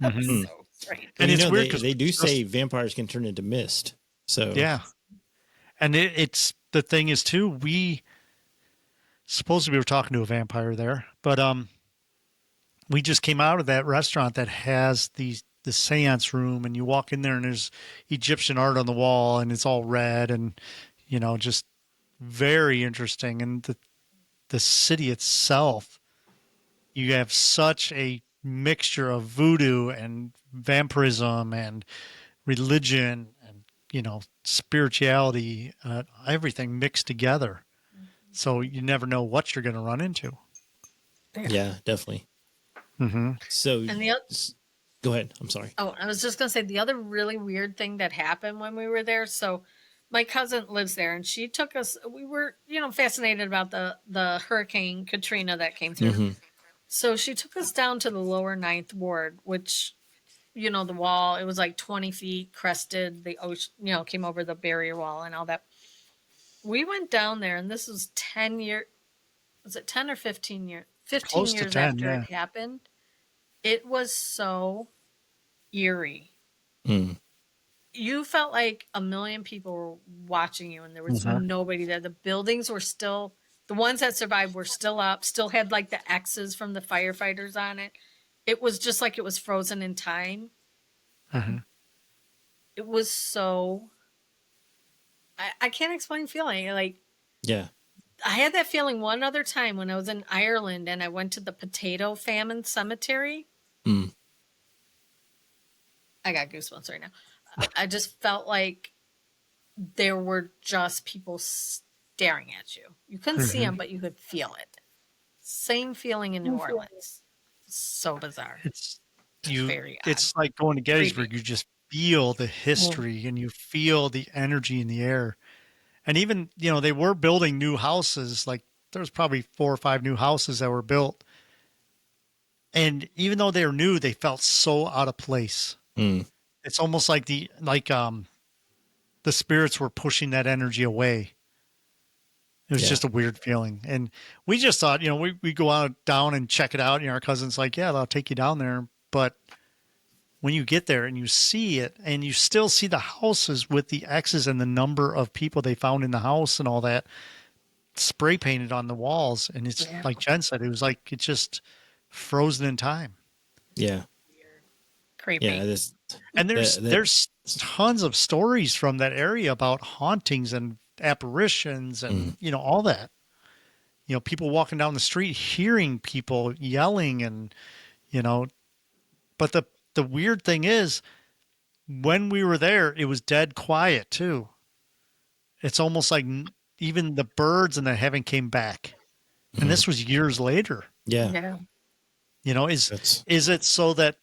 Mm-hmm. So strange. And it's weird because they do say vampires can turn into mist. So yeah. And it's the thing is too, we supposedly were talking to a vampire there, but we just came out of that restaurant that has the seance room, and you walk in there and there's Egyptian art on the wall and it's all red and just very interesting. And the city itself, you have such a mixture of voodoo and vampirism and religion and spirituality, everything mixed together. So you never know what you're going to run into. Yeah, definitely. Mm-hmm. So and go ahead. I'm sorry. Oh, I was just going to say the other really weird thing that happened when we were there. So my cousin lives there and she took us, we were, fascinated about the Hurricane Katrina that came through. Mm-hmm. So she took us down to the lower 9th ward, which, the wall, it was like 20 feet crested. The ocean, came over the barrier wall and all that. We went down there and this was 10 years. Was it 10 or 15 years? 15 Close years to 10, after it happened. It was so eerie. You felt like a million people were watching you and there was nobody there. The buildings were still, the ones that survived were still up, still had like the X's from the firefighters on it. It was just like it was frozen in time. It was so, I can't explain feeling. Like, yeah. I had that feeling one other time when I was in Ireland and I went to the potato famine cemetery. I got goosebumps right now. I just felt like there were just people staring at you. You couldn't see them, but you could feel it. Same feeling in New Orleans. So bizarre. It's very odd. It's like going to Gettysburg. You just feel the history and you feel the energy in the air. And even, they were building new houses. Like there was probably 4 or 5 new houses that were built. And even though they were new, they felt so out of place. It's almost like the spirits were pushing that energy away. It was just a weird feeling. And we just thought, we go down and check it out. Our cousin's like, yeah, I'll take you down there. But when you get there and you see it and you still see the houses with the X's and the number of people they found in the house and all that spray painted on the walls. And it's like Jen said, it was like it's just frozen in time. Yeah. Creepy. Yeah. And there's tons of stories from that area about hauntings and apparitions and, all that. People walking down the street, hearing people yelling and, but the weird thing is when we were there, it was dead quiet too. It's almost like even the birds and the haven't came back. And this was years later. Yeah. Is it so that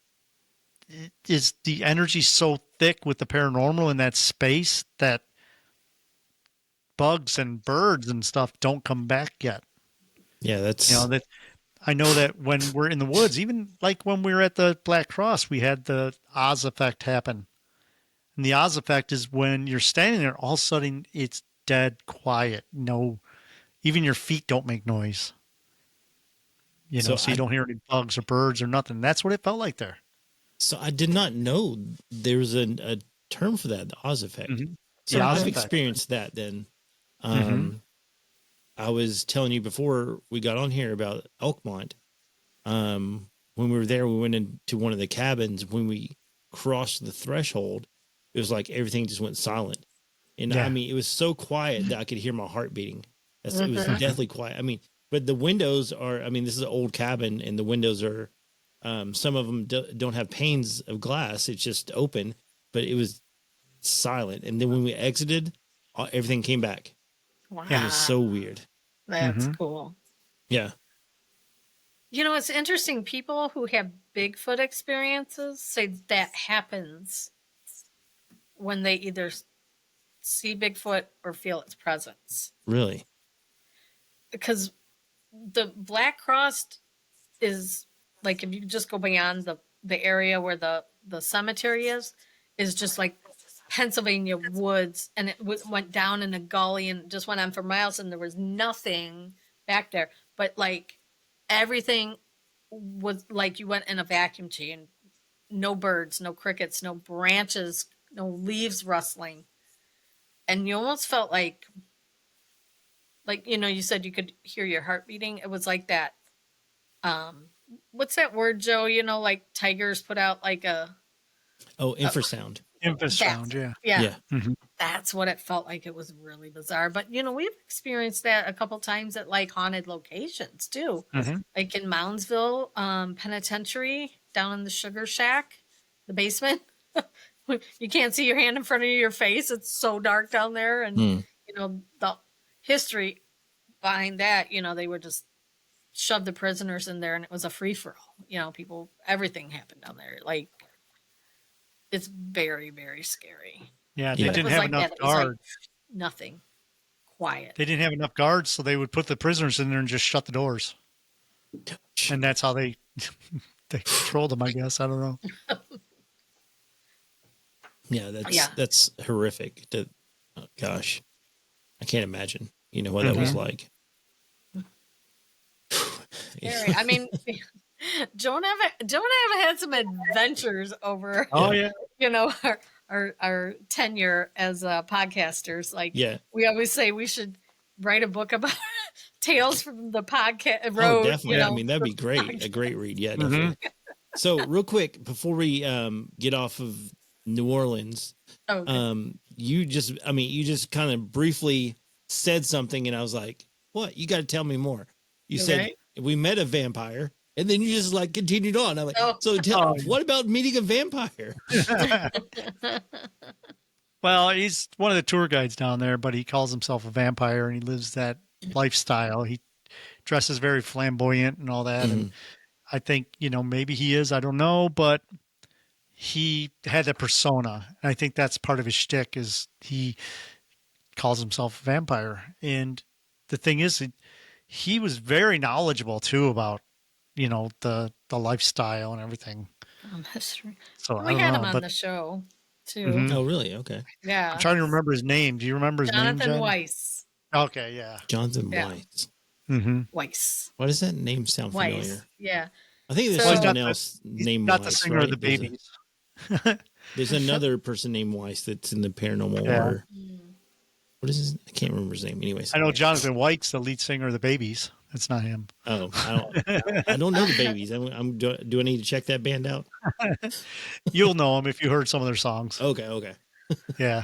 is the energy so thick with the paranormal in that space that bugs and birds and stuff don't come back yet? Yeah, that's that I know that when we're in the woods, even like when we were at the Black Cross, we had the Oz effect happen. And the Oz effect is when you're standing there, all of a sudden it's dead quiet. No, even your feet don't make noise. So you don't hear any bugs or birds or nothing. That's what it felt like there. So I did not know there was a term for that, the Oz effect. Mm-hmm. So I've experienced that then. I was telling you before we got on here about Elkmont. When we were there, we went into one of the cabins. When we crossed the threshold, it was like everything just went silent. And I mean, it was so quiet that I could hear my heart beating. It was deathly quiet. I mean, but the windows are, I mean, this is an old cabin and the windows are, some of them don't have panes of glass. It's just open, but it was silent. And then when we exited, everything came back. Wow. It was so weird. That's cool. Yeah. You know, it's interesting. People who have Bigfoot experiences say that happens when they either see Bigfoot or feel its presence. Really? Because the Black Cross is like, if you just go beyond the area where the cemetery is just like Pennsylvania woods, and it went down in a gully and just went on for miles, and there was nothing back there. But like everything was like you went in a vacuum chamber. No birds, no crickets, no branches, no leaves rustling. And you almost felt like, you know, you said you could hear your heart beating. It was like that. What's that word, Joe? You know, like tigers put out like a... Oh, infrasound. Infrasound, yeah. Mm-hmm. That's what it felt like. It was really bizarre. But, you know, we've experienced that a couple times at like haunted locations too. Mm-hmm. Like in Moundsville Penitentiary, down in the Sugar Shack, the basement. You can't see your hand in front of your face. It's so dark down there. And, you know, the history behind that, you know, they would just shove the prisoners in there and it was a free-for-all. You know, everything happened down there. Like, it's very, very scary. Yeah, they didn't have enough guards. Like nothing. Quiet. They didn't have enough guards, so they would put the prisoners in there and just shut the doors. And that's how they controlled them, I guess. I don't know. Yeah, that's horrific. Oh, gosh, I can't imagine. You know what that was like. I mean, Joe and I have had some adventures over. Oh yeah. You know, our tenure as podcasters. Like, we always say we should write a book about tales from the podcast road. Oh, definitely. You know, I mean, that'd be great. A great read. Yeah, definitely. So, real quick before we get off of New Orleans, you just kind of briefly said something, and I was like, "What? You got to tell me more." You said we met a vampire. And then you just like continued on. I'm like, what about meeting a vampire? Well, he's one of the tour guides down there, but he calls himself a vampire and he lives that lifestyle. He dresses very flamboyant and all that. And I think, you know, maybe he is, I don't know, but he had a persona. And I think that's part of his shtick is he calls himself a vampire. And the thing is, he was very knowledgeable too about, you know, the lifestyle and everything. History. So we had him on the show too. Oh, really? Okay. Yeah. I'm trying to remember his name. Do you remember his name, Jonathan Weiss. Okay, yeah. Jonathan Weiss. Weiss. Why does that name sound familiar? Weiss. Yeah. I think there's someone else named Weiss. Not the singer of the Babies. There's another person named Weiss that's in the paranormal horror. What is his? I can't remember his name. Anyways, I know Jonathan White's the lead singer of the Babies. That's not him. Oh, I don't know the Babies. Do I need to check that band out? You'll know them if you heard some of their songs. Okay. Yeah.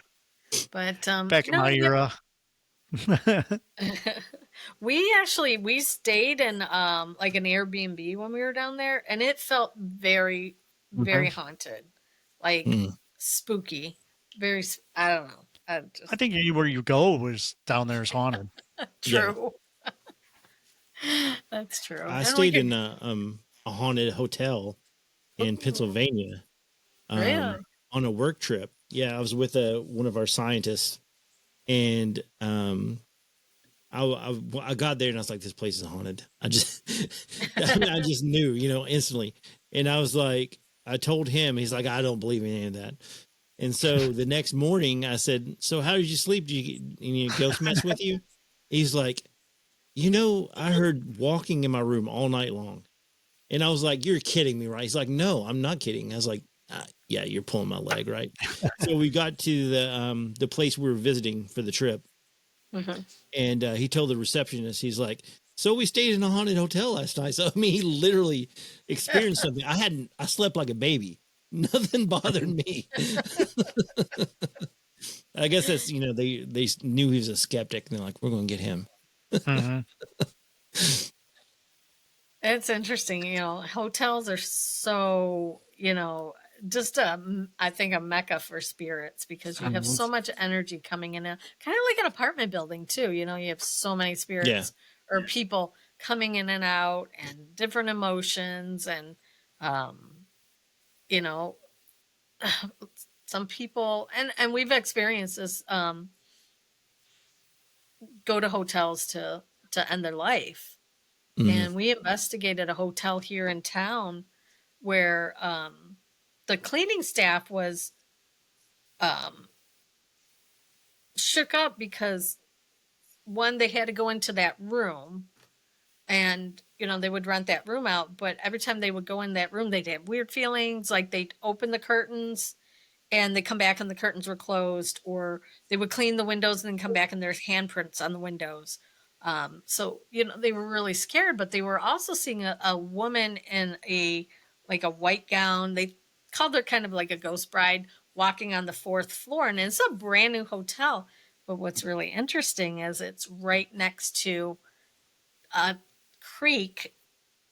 But back in my era. we stayed in like an Airbnb when we were down there, and it felt very, very haunted, like spooky. Very, I don't know. I think where you go was down there is haunted. True. That's true. I stayed in a haunted hotel in Pennsylvania really? On a work trip. Yeah, I was with one of our scientists, and I got there and I was like, this place is haunted. I just knew, you know, instantly. And I was like, I told him, he's like, I don't believe in any of that. And so the next morning I said, so how did you sleep? Did you get any ghost mess with you? He's like, I heard walking in my room all night long. And I was like, you're kidding me, right? He's like, no, I'm not kidding. I was like, yeah, you're pulling my leg, right? So we got to the place we were visiting for the trip. Mm-hmm. And he told the receptionist, he's like, so we stayed in a haunted hotel last night. So, I mean, he literally experienced something. I slept like a baby. Nothing bothered me. I guess that's, they knew he was a skeptic and they're like, we're going to get him. Mm-hmm. It's interesting. Hotels are so, just I think a mecca for spirits because you have so much energy coming in, kind of like an apartment building too. You have so many spirits or people coming in and out and different emotions and, some people and we've experienced this, go to hotels to end their life. Mm-hmm. And we investigated a hotel here in town where, the cleaning staff was shook up because one, they had to go into that room and, they would rent that room out. But every time they would go in that room, they'd have weird feelings. Like they'd open the curtains and they come back and the curtains were closed, or they would clean the windows and then come back and there's handprints on the windows. So, they were really scared, but they were also seeing a woman in a white gown. They called her kind of like a ghost bride walking on the 4th floor. And it's a brand new hotel. But what's really interesting is it's right next to a creek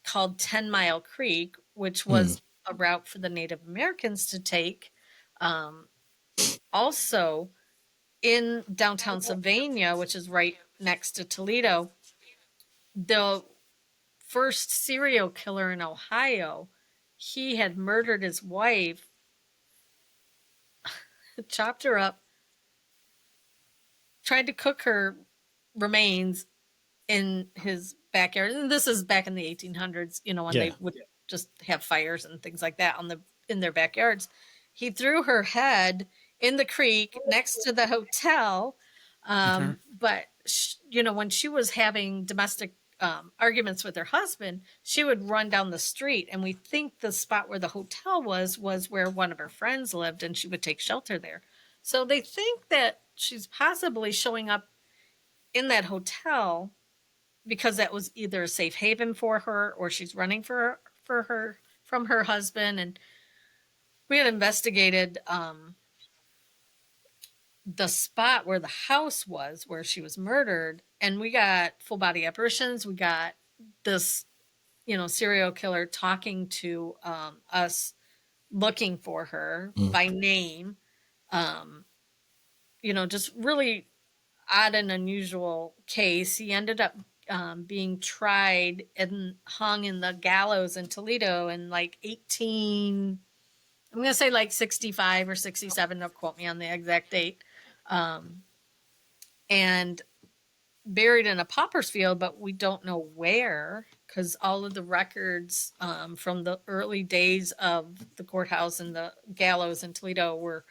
called 10 Mile Creek, which was a route for the Native Americans to take. Also in downtown Sylvania, which is right next to Toledo, the first serial killer in Ohio, he had murdered his wife, chopped her up, tried to cook her remains in his backyard. And this is back in the 1800s, when they would just have fires and things like that in their backyards. He threw her head in the creek next to the hotel. But, when she was having domestic arguments with her husband, she would run down the street. And we think the spot where the hotel was where one of her friends lived and she would take shelter there. So they think that she's possibly showing up in that hotel because that was either a safe haven for her or she's running from her husband. And we had investigated the spot where the house was where she was murdered, and we got full body apparitions. We got this, serial killer talking to us, looking for her by name. Just really odd and unusual case. He ended up being tried and hung in the gallows in Toledo in I'm going to say 65 or 67. Don't quote me on the exact date. And buried in a pauper's field, but we don't know where because all of the records from the early days of the courthouse and the gallows in Toledo were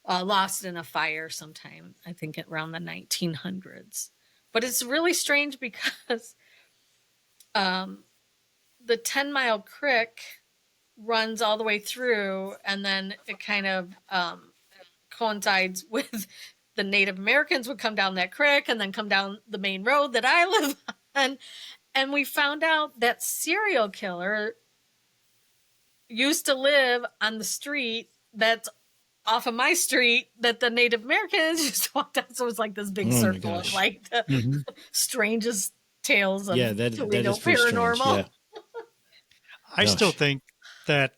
lost in a fire sometime, I think around the 1900s. But it's really strange because the 10 Mile Creek runs all the way through, and then it kind of coincides with the Native Americans would come down that creek and then come down the main road that I live on. And we found out that serial killer used to live on the street that's off of my street that the Native Americans used to walk down. So it was like this big circle of the strangest tales of Toledo paranormal. Yeah. I still think that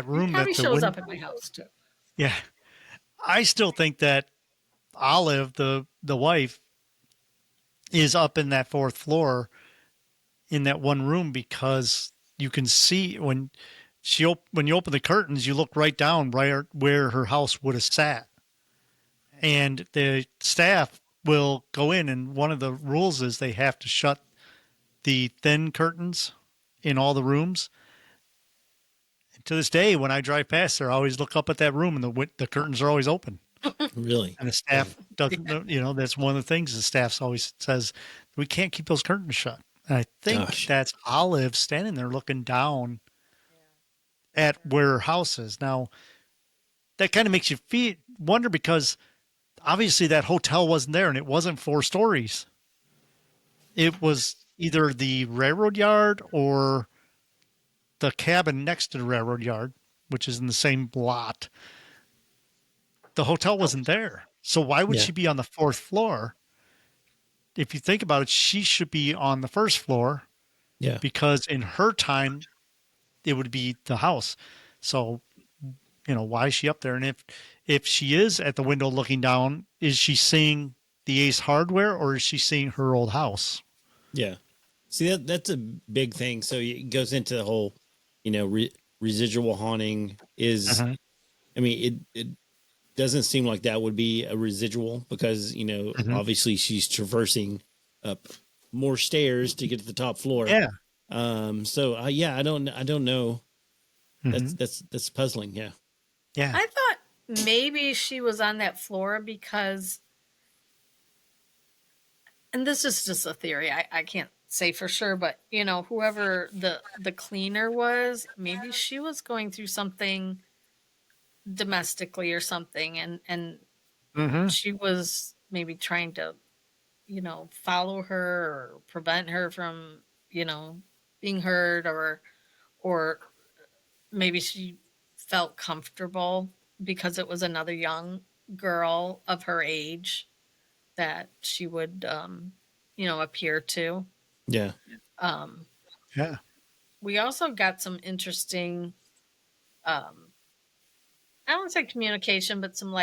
room probably shows up at my house too. Yeah. I still think that Olive, the wife, is up in that 4th floor in that one room because you can see when you open the curtains, you look right down right where her house would have sat. And the staff will go in, and one of the rules is they have to shut the thin curtains in all the rooms to this day, when I drive past there, I always look up at that room, and the curtains are always open. Really? And the staff doesn't know, that's one of the things the staff always says, we can't keep those curtains shut. And I think that's Olive standing there looking down at where her house is. Now, that kind of makes you wonder, because obviously that hotel wasn't there, and it wasn't 4 stories. It was either the railroad yard or the cabin next to the railroad yard, which is in the same lot. The hotel wasn't there. So why would she be on the 4th floor? If you think about it, she should be on the 1st floor. Yeah. Because in her time, it would be the house. So, why is she up there? And if she is at the window looking down, is she seeing the Ace Hardware, or is she seeing her old house? Yeah. See, that's a big thing. So it goes into the whole, residual haunting is, I mean, it doesn't seem like that would be a residual, because, obviously she's traversing up more stairs to get to the top floor. Yeah. I don't know. That's puzzling. Yeah. Yeah. I thought maybe she was on that floor because, and this is just a theory, I can't say for sure, but whoever the cleaner was, maybe she was going through something domestically or something, and she was maybe trying to follow her or prevent her from being hurt, or maybe she felt comfortable because it was another young girl of her age that she would appear to. Yeah. Yeah. We also got some interesting I don't want to say communication, but some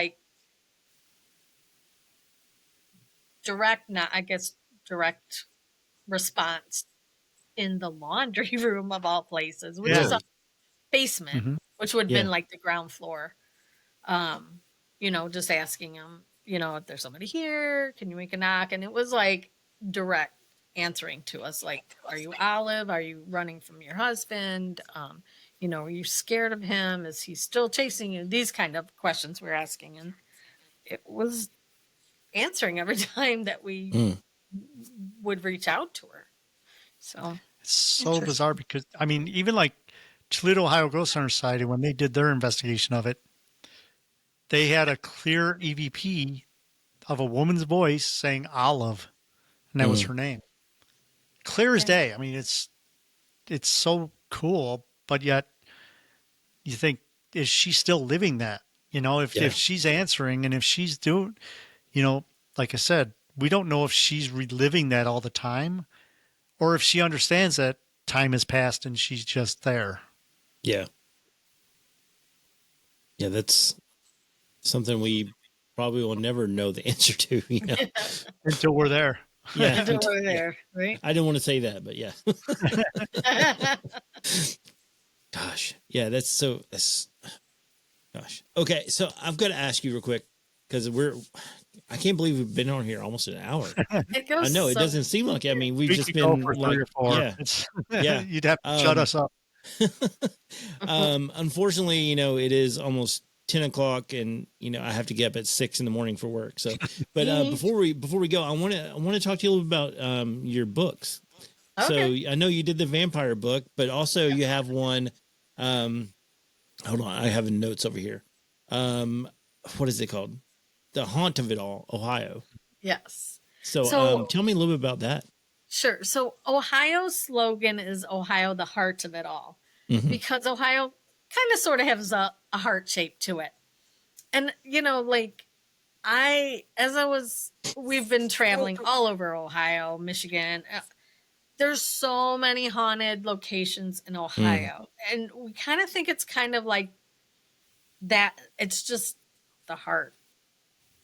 direct response in the laundry room of all places, which is a basement, which would have been like the ground floor. Just asking him, if there's somebody here, can you make a knock? And it was like direct answering to us, like, are you Olive? Are you running from your husband? Are you scared of him? Is he still chasing you? These kind of questions we're asking. And it was answering every time that we would reach out to her. So it's so bizarre, because even like Toledo, Ohio Ghost Hunter Society, when they did their investigation of it, they had a clear EVP of a woman's voice saying Olive, and that was her name. Clear as day. I mean, it's so cool, but yet you think, is she still living that? If she's answering, and if she's doing, like I said, we don't know if she's reliving that all the time, or if she understands that time has passed and she's just there. Yeah. Yeah, that's something we probably will never know the answer to, Until we're there. Yeah. until we're there, right? I didn't want to say that, but yeah. Gosh. Yeah, gosh. Okay, so I've got to ask you real quick, because I can't believe we've been on here almost an hour. It goes I know it doesn't seem like it. I mean, we've We just could go been for like, 3 or 4. yeah. You'd have to shut us up. Unfortunately, it is almost 10 o'clock, and I have to get up at 6 in the morning for work. So, but before we go, I want to talk to you a little about your books. Okay. So I know you did the vampire book, but also you have one. Hold on, I have notes over here. What is it called? The Haunt of It All, Ohio. Yes. So tell me a little bit about that. Sure. So Ohio's slogan is Ohio, the heart of it all, because Ohio kind of sort of has a heart shape to it. And, we've been traveling all over Ohio, Michigan. There's so many haunted locations in Ohio. And we kind of think it's kind of like that. It's just the heart,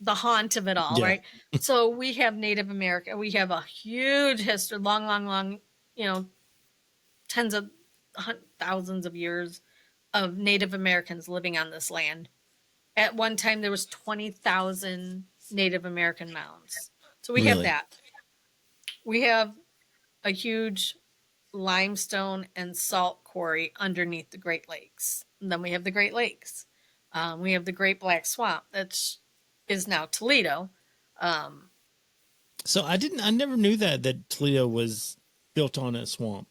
the haunt of it all, right? So we have Native American. We have a huge history, long, tens of thousands of years of Native Americans living on this land. At one time, there was 20,000 Native American mounds. So we have that. We have a huge limestone and salt quarry underneath the Great Lakes. And then we have the Great Lakes. We have the Great Black Swamp that is now Toledo. So I never knew that Toledo was built on a swamp.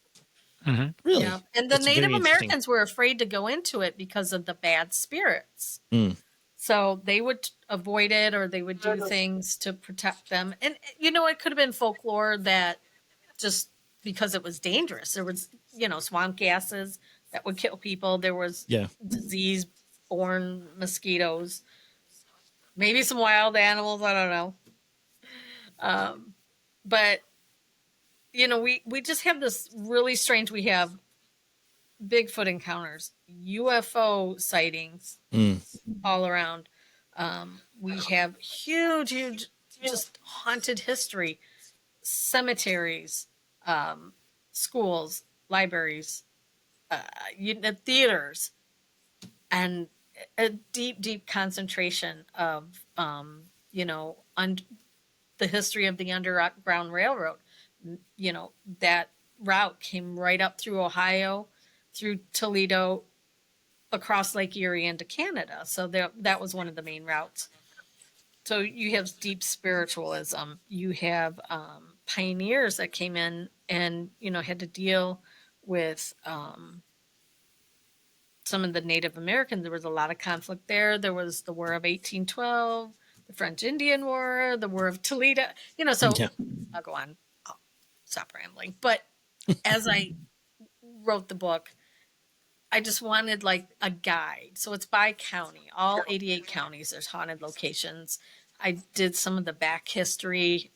Mm-hmm. Really? Yeah. And the That's Native very interesting. Americans were afraid to go into it because of the bad spirits. Mm. So they would avoid it, or they would do things to protect them. And, it could have been folklore that just because it was dangerous. There was, swamp gases that would kill people. There was disease-borne mosquitoes, maybe some wild animals. I don't know. But, we just have this really strange, we have Bigfoot encounters, UFO sightings all around. We have huge, just haunted history, cemeteries, schools, libraries, theaters, and a deep concentration of, the history of the Underground Railroad. That route came right up through Ohio, through Toledo, across Lake Erie into Canada. So that was one of the main routes. So you have deep spiritualism. You have pioneers that came in and, had to deal with some of the Native Americans. There was a lot of conflict there. There was the War of 1812, the French Indian War, the War of Toledo. So I'll go on. I'll stop rambling. But as I wrote the book, I just wanted like a guide. So it's by county, all 88 counties, there's haunted locations. I did some of the back history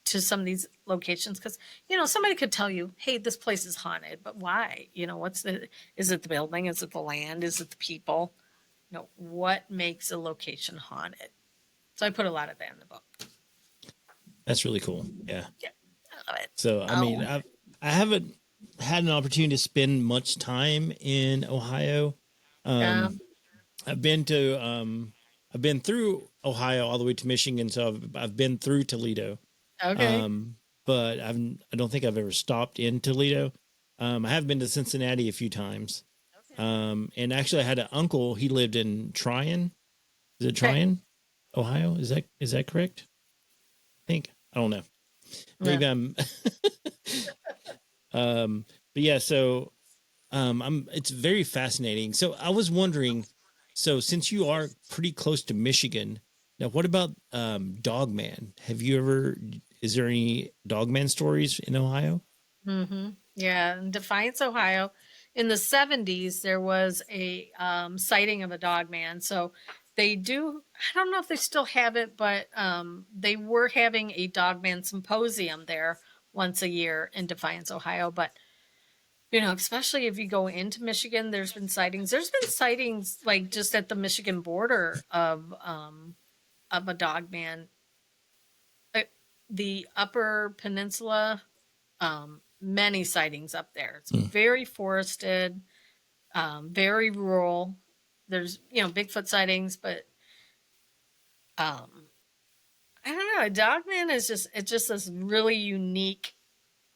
to some of these locations because, somebody could tell you, hey, this place is haunted, but why? Is it the building? Is it the land? Is it the people? What makes a location haunted? So I put a lot of that in the book. That's really cool. Yeah. Yeah, I love it. So, I mean, I haven't had an opportunity to spend much time in Ohio. I've been through Ohio all the way to Michigan. So I've been through Toledo. Okay. But I don't think I've ever stopped in Toledo. I have been to Cincinnati a few times. Okay. And actually I had an uncle, he lived in Tryon. Is it Tryon, Ohio? Is that correct? I don't know. Maybe I'm, but yeah, so, it's very fascinating. So I was wondering, so since you are pretty close to Michigan, now what about, dogman? Is there any dogman stories in Ohio? Mm-hmm. Yeah, in Defiance, Ohio, in the 70s, there was a sighting of a dogman. So they do, I don't know if they still have it, but they were having a dogman symposium there once a year in Defiance, Ohio. But, especially if you go into Michigan, there's been sightings. There's been sightings like just at the Michigan border of a dogman. The Upper Peninsula, many sightings up there. It's very forested, very rural. There's, Bigfoot sightings, but I don't know. A dogman is it's just this really unique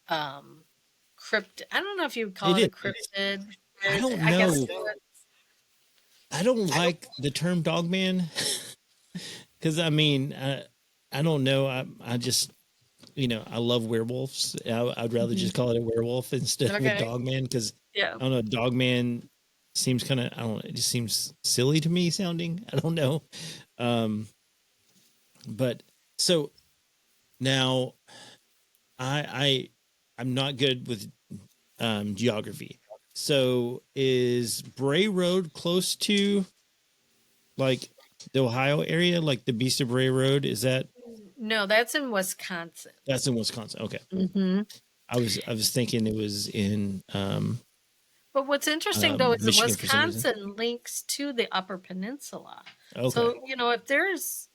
cryptid. I don't know if you would call it a cryptid. I don't know. I don't like the term dogman because I mean, I don't know. I just, I love werewolves. I'd rather just call it a werewolf instead of a dogman because I don't know, dogman seems kind of, I don't know, it just seems silly to me sounding. I don't know. But so now I'm not good with geography. So is Bray Road close to like the Ohio area, like the Beast of Bray Road? Is that? No, that's in Wisconsin. That's in Wisconsin. Okay. Mm-hmm. I was thinking it was in. But what's interesting though is Michigan Wisconsin links to the Upper Peninsula. Okay. So if there's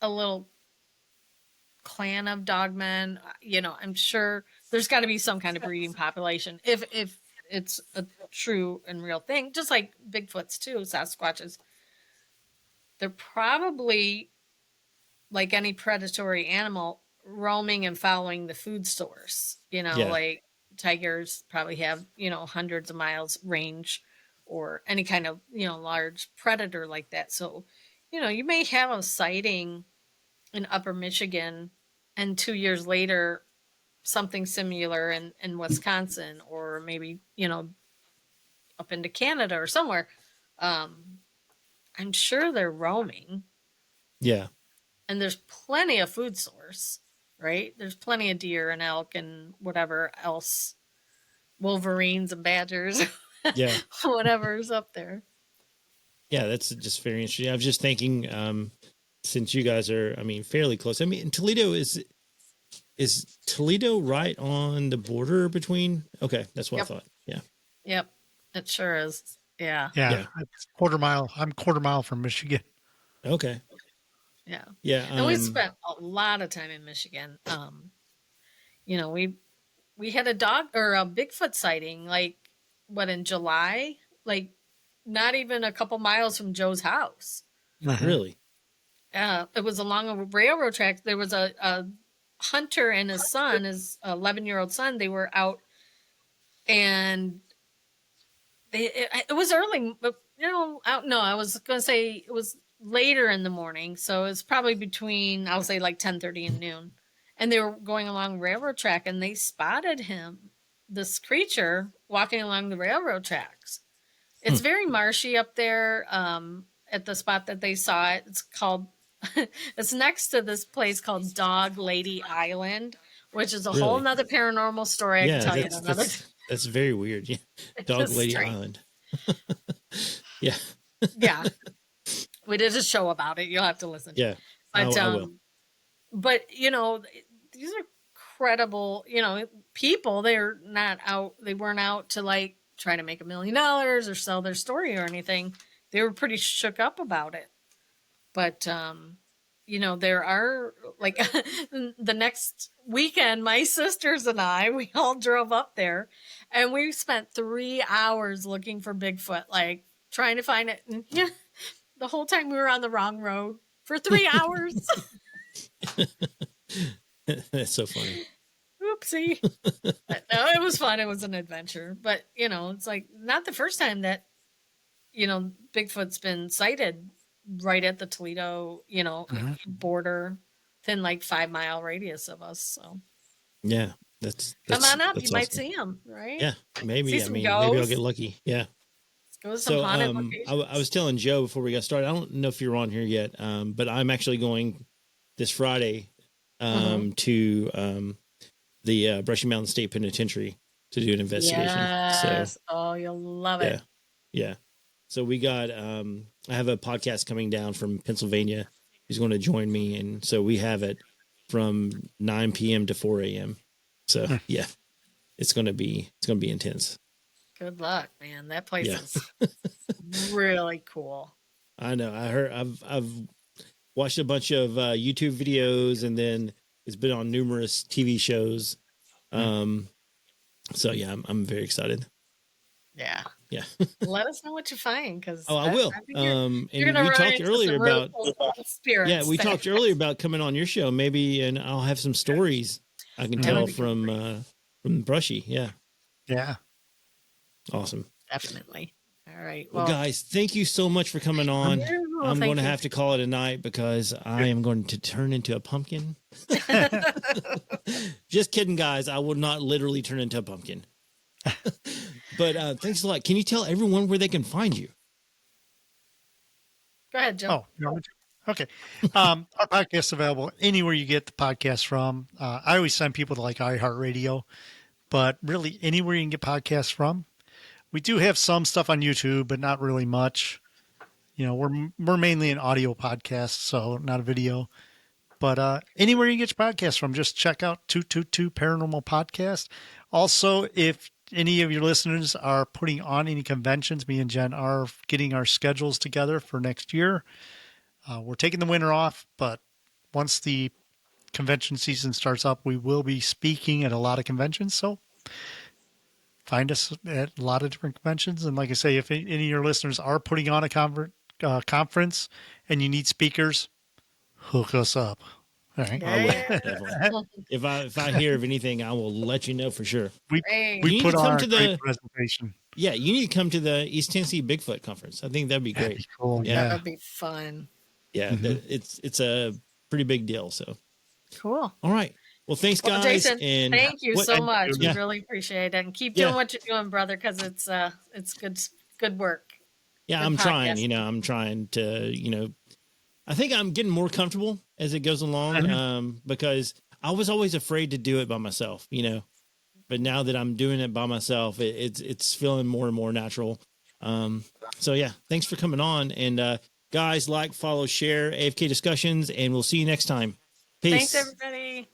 a little clan of dogmen, I'm sure there's got to be some kind of breeding population if it's a true and real thing, just like Bigfoots too, Sasquatches. They're probably, like any predatory animal, roaming and following the food source, like tigers probably have, hundreds of miles range, or any kind of, large predator like that. So, you may have a sighting in Upper Michigan, and 2 years later, something similar in Wisconsin, or maybe, up into Canada or somewhere. I'm sure they're roaming. Yeah. And there's plenty of food source, right? There's plenty of deer and elk and whatever else, wolverines and badgers, Yeah. whatever's up there. Yeah, that's just very interesting. I was just thinking, since you guys are, fairly close. Toledo is Toledo right on the border between? Okay, that's what I thought. Yeah. Yep, it sure is. Yeah. Yeah. It's quarter mile. I'm quarter mile from Michigan. Okay. Yeah. Yeah. And we spent a lot of time in Michigan. We had a dog or a Bigfoot sighting, in July, not even a couple miles from Joe's house. Really? It was along a railroad track. There was a hunter and his son, his 11-year-old son. They were out, and it was early, but I was going to say it was later in the morning. So it's probably between, I'll say 10:30 and noon. And they were going along railroad track, and they spotted this creature walking along the railroad tracks. It's very marshy up there. At the spot that they saw it, it's next to this place called Dog Lady Island, which is a whole nother paranormal story. I can tell you another. That's very weird. Yeah. Dog Lady strange. Island. Yeah. Yeah. We did a show about it. You'll have to listen. Yeah. But, I will. But, these are credible, people. They're not out. They weren't out to try to make $1 million or sell their story or anything. They were pretty shook up about it. But, there are the next weekend, my sisters and I, we all drove up there, and we spent 3 hours looking for Bigfoot, trying to find it. And the whole time we were on the wrong road for 3 hours. That's so funny. Oopsie. But no, it was fun. It was an adventure. But, it's not the first time that, Bigfoot's been sighted right at the Toledo, border, within 5 mile radius of us. So yeah, that's come on up. You awesome. might see him, right? Yeah, maybe. See some maybe I'll ghosts. get lucky. Yeah. Let's go to some haunted locations. I was telling Joe before we got started, I don't know if you're on here yet, but I'm actually going this Friday to the Brushy Mountain State Penitentiary to do an investigation. Yes. So, you'll love it. Yeah. So we got, I have a podcast coming down from Pennsylvania. He's going to join me. And so we have it from 9 p.m. to 4 a.m. So yeah, it's going to be intense. Good luck, man. That place is really cool. I know. I heard, I've watched a bunch of YouTube videos, and then it's been on numerous TV shows. So yeah, I'm very excited. Yeah. Yeah. Let us know what you find, because I will. and we talked earlier about spirits. Yeah, we talked earlier about coming on your show, maybe, and I'll have some stories I can tell from Brushy. Yeah. Yeah. Awesome. Definitely. All right. Well, guys, thank you so much for coming on. I'm going to have to call it a night because I am going to turn into a pumpkin. Just kidding, guys. I will not literally turn into a pumpkin. But thanks a lot. Can you tell everyone where they can find you? Go ahead, Joe. Oh, you want me to? Okay. Our podcast is available anywhere you get the podcast from. I always send people to iHeartRadio, but really anywhere you can get podcasts from. We do have some stuff on YouTube, but not really much. We're mainly an audio podcast, so not a video. But anywhere you get your podcasts from, just check out 222 Paranormal Podcast. Also, if any of your listeners are putting on any conventions, me and Jen are getting our schedules together for next year. We're taking the winter off, but once the convention season starts up, we will be speaking at a lot of conventions. So find us at a lot of different conventions. And like I say, if any of your listeners are putting on a conference and you need speakers, hook us up. All right. I will, Yeah. definitely. If I hear of anything, I will let you know for sure. Great. You We need put to come on to a great the- presentation. Yeah, you need to come to the East Tennessee Bigfoot Conference. I think that'd be That'd great. be cool. Yeah. That'd be fun. Yeah, Mhm. it's a pretty big deal. So, Cool. all right. Well, thanks, Well, guys. Jason, and thank you what- so Thank much. you. We Yeah. really appreciate it, and keep Yeah. doing what you're doing, brother, because it's good work. Yeah, Good I'm trying. podcast. I'm trying to. I think I'm getting more comfortable as it goes along. Mhm. Because I was always afraid to do it by myself. But now that I'm doing it by myself, it's feeling more and more natural. So yeah, thanks for coming on, and guys, like, follow, share AFK Discussions, and we'll see you next time. Peace. Thanks, everybody.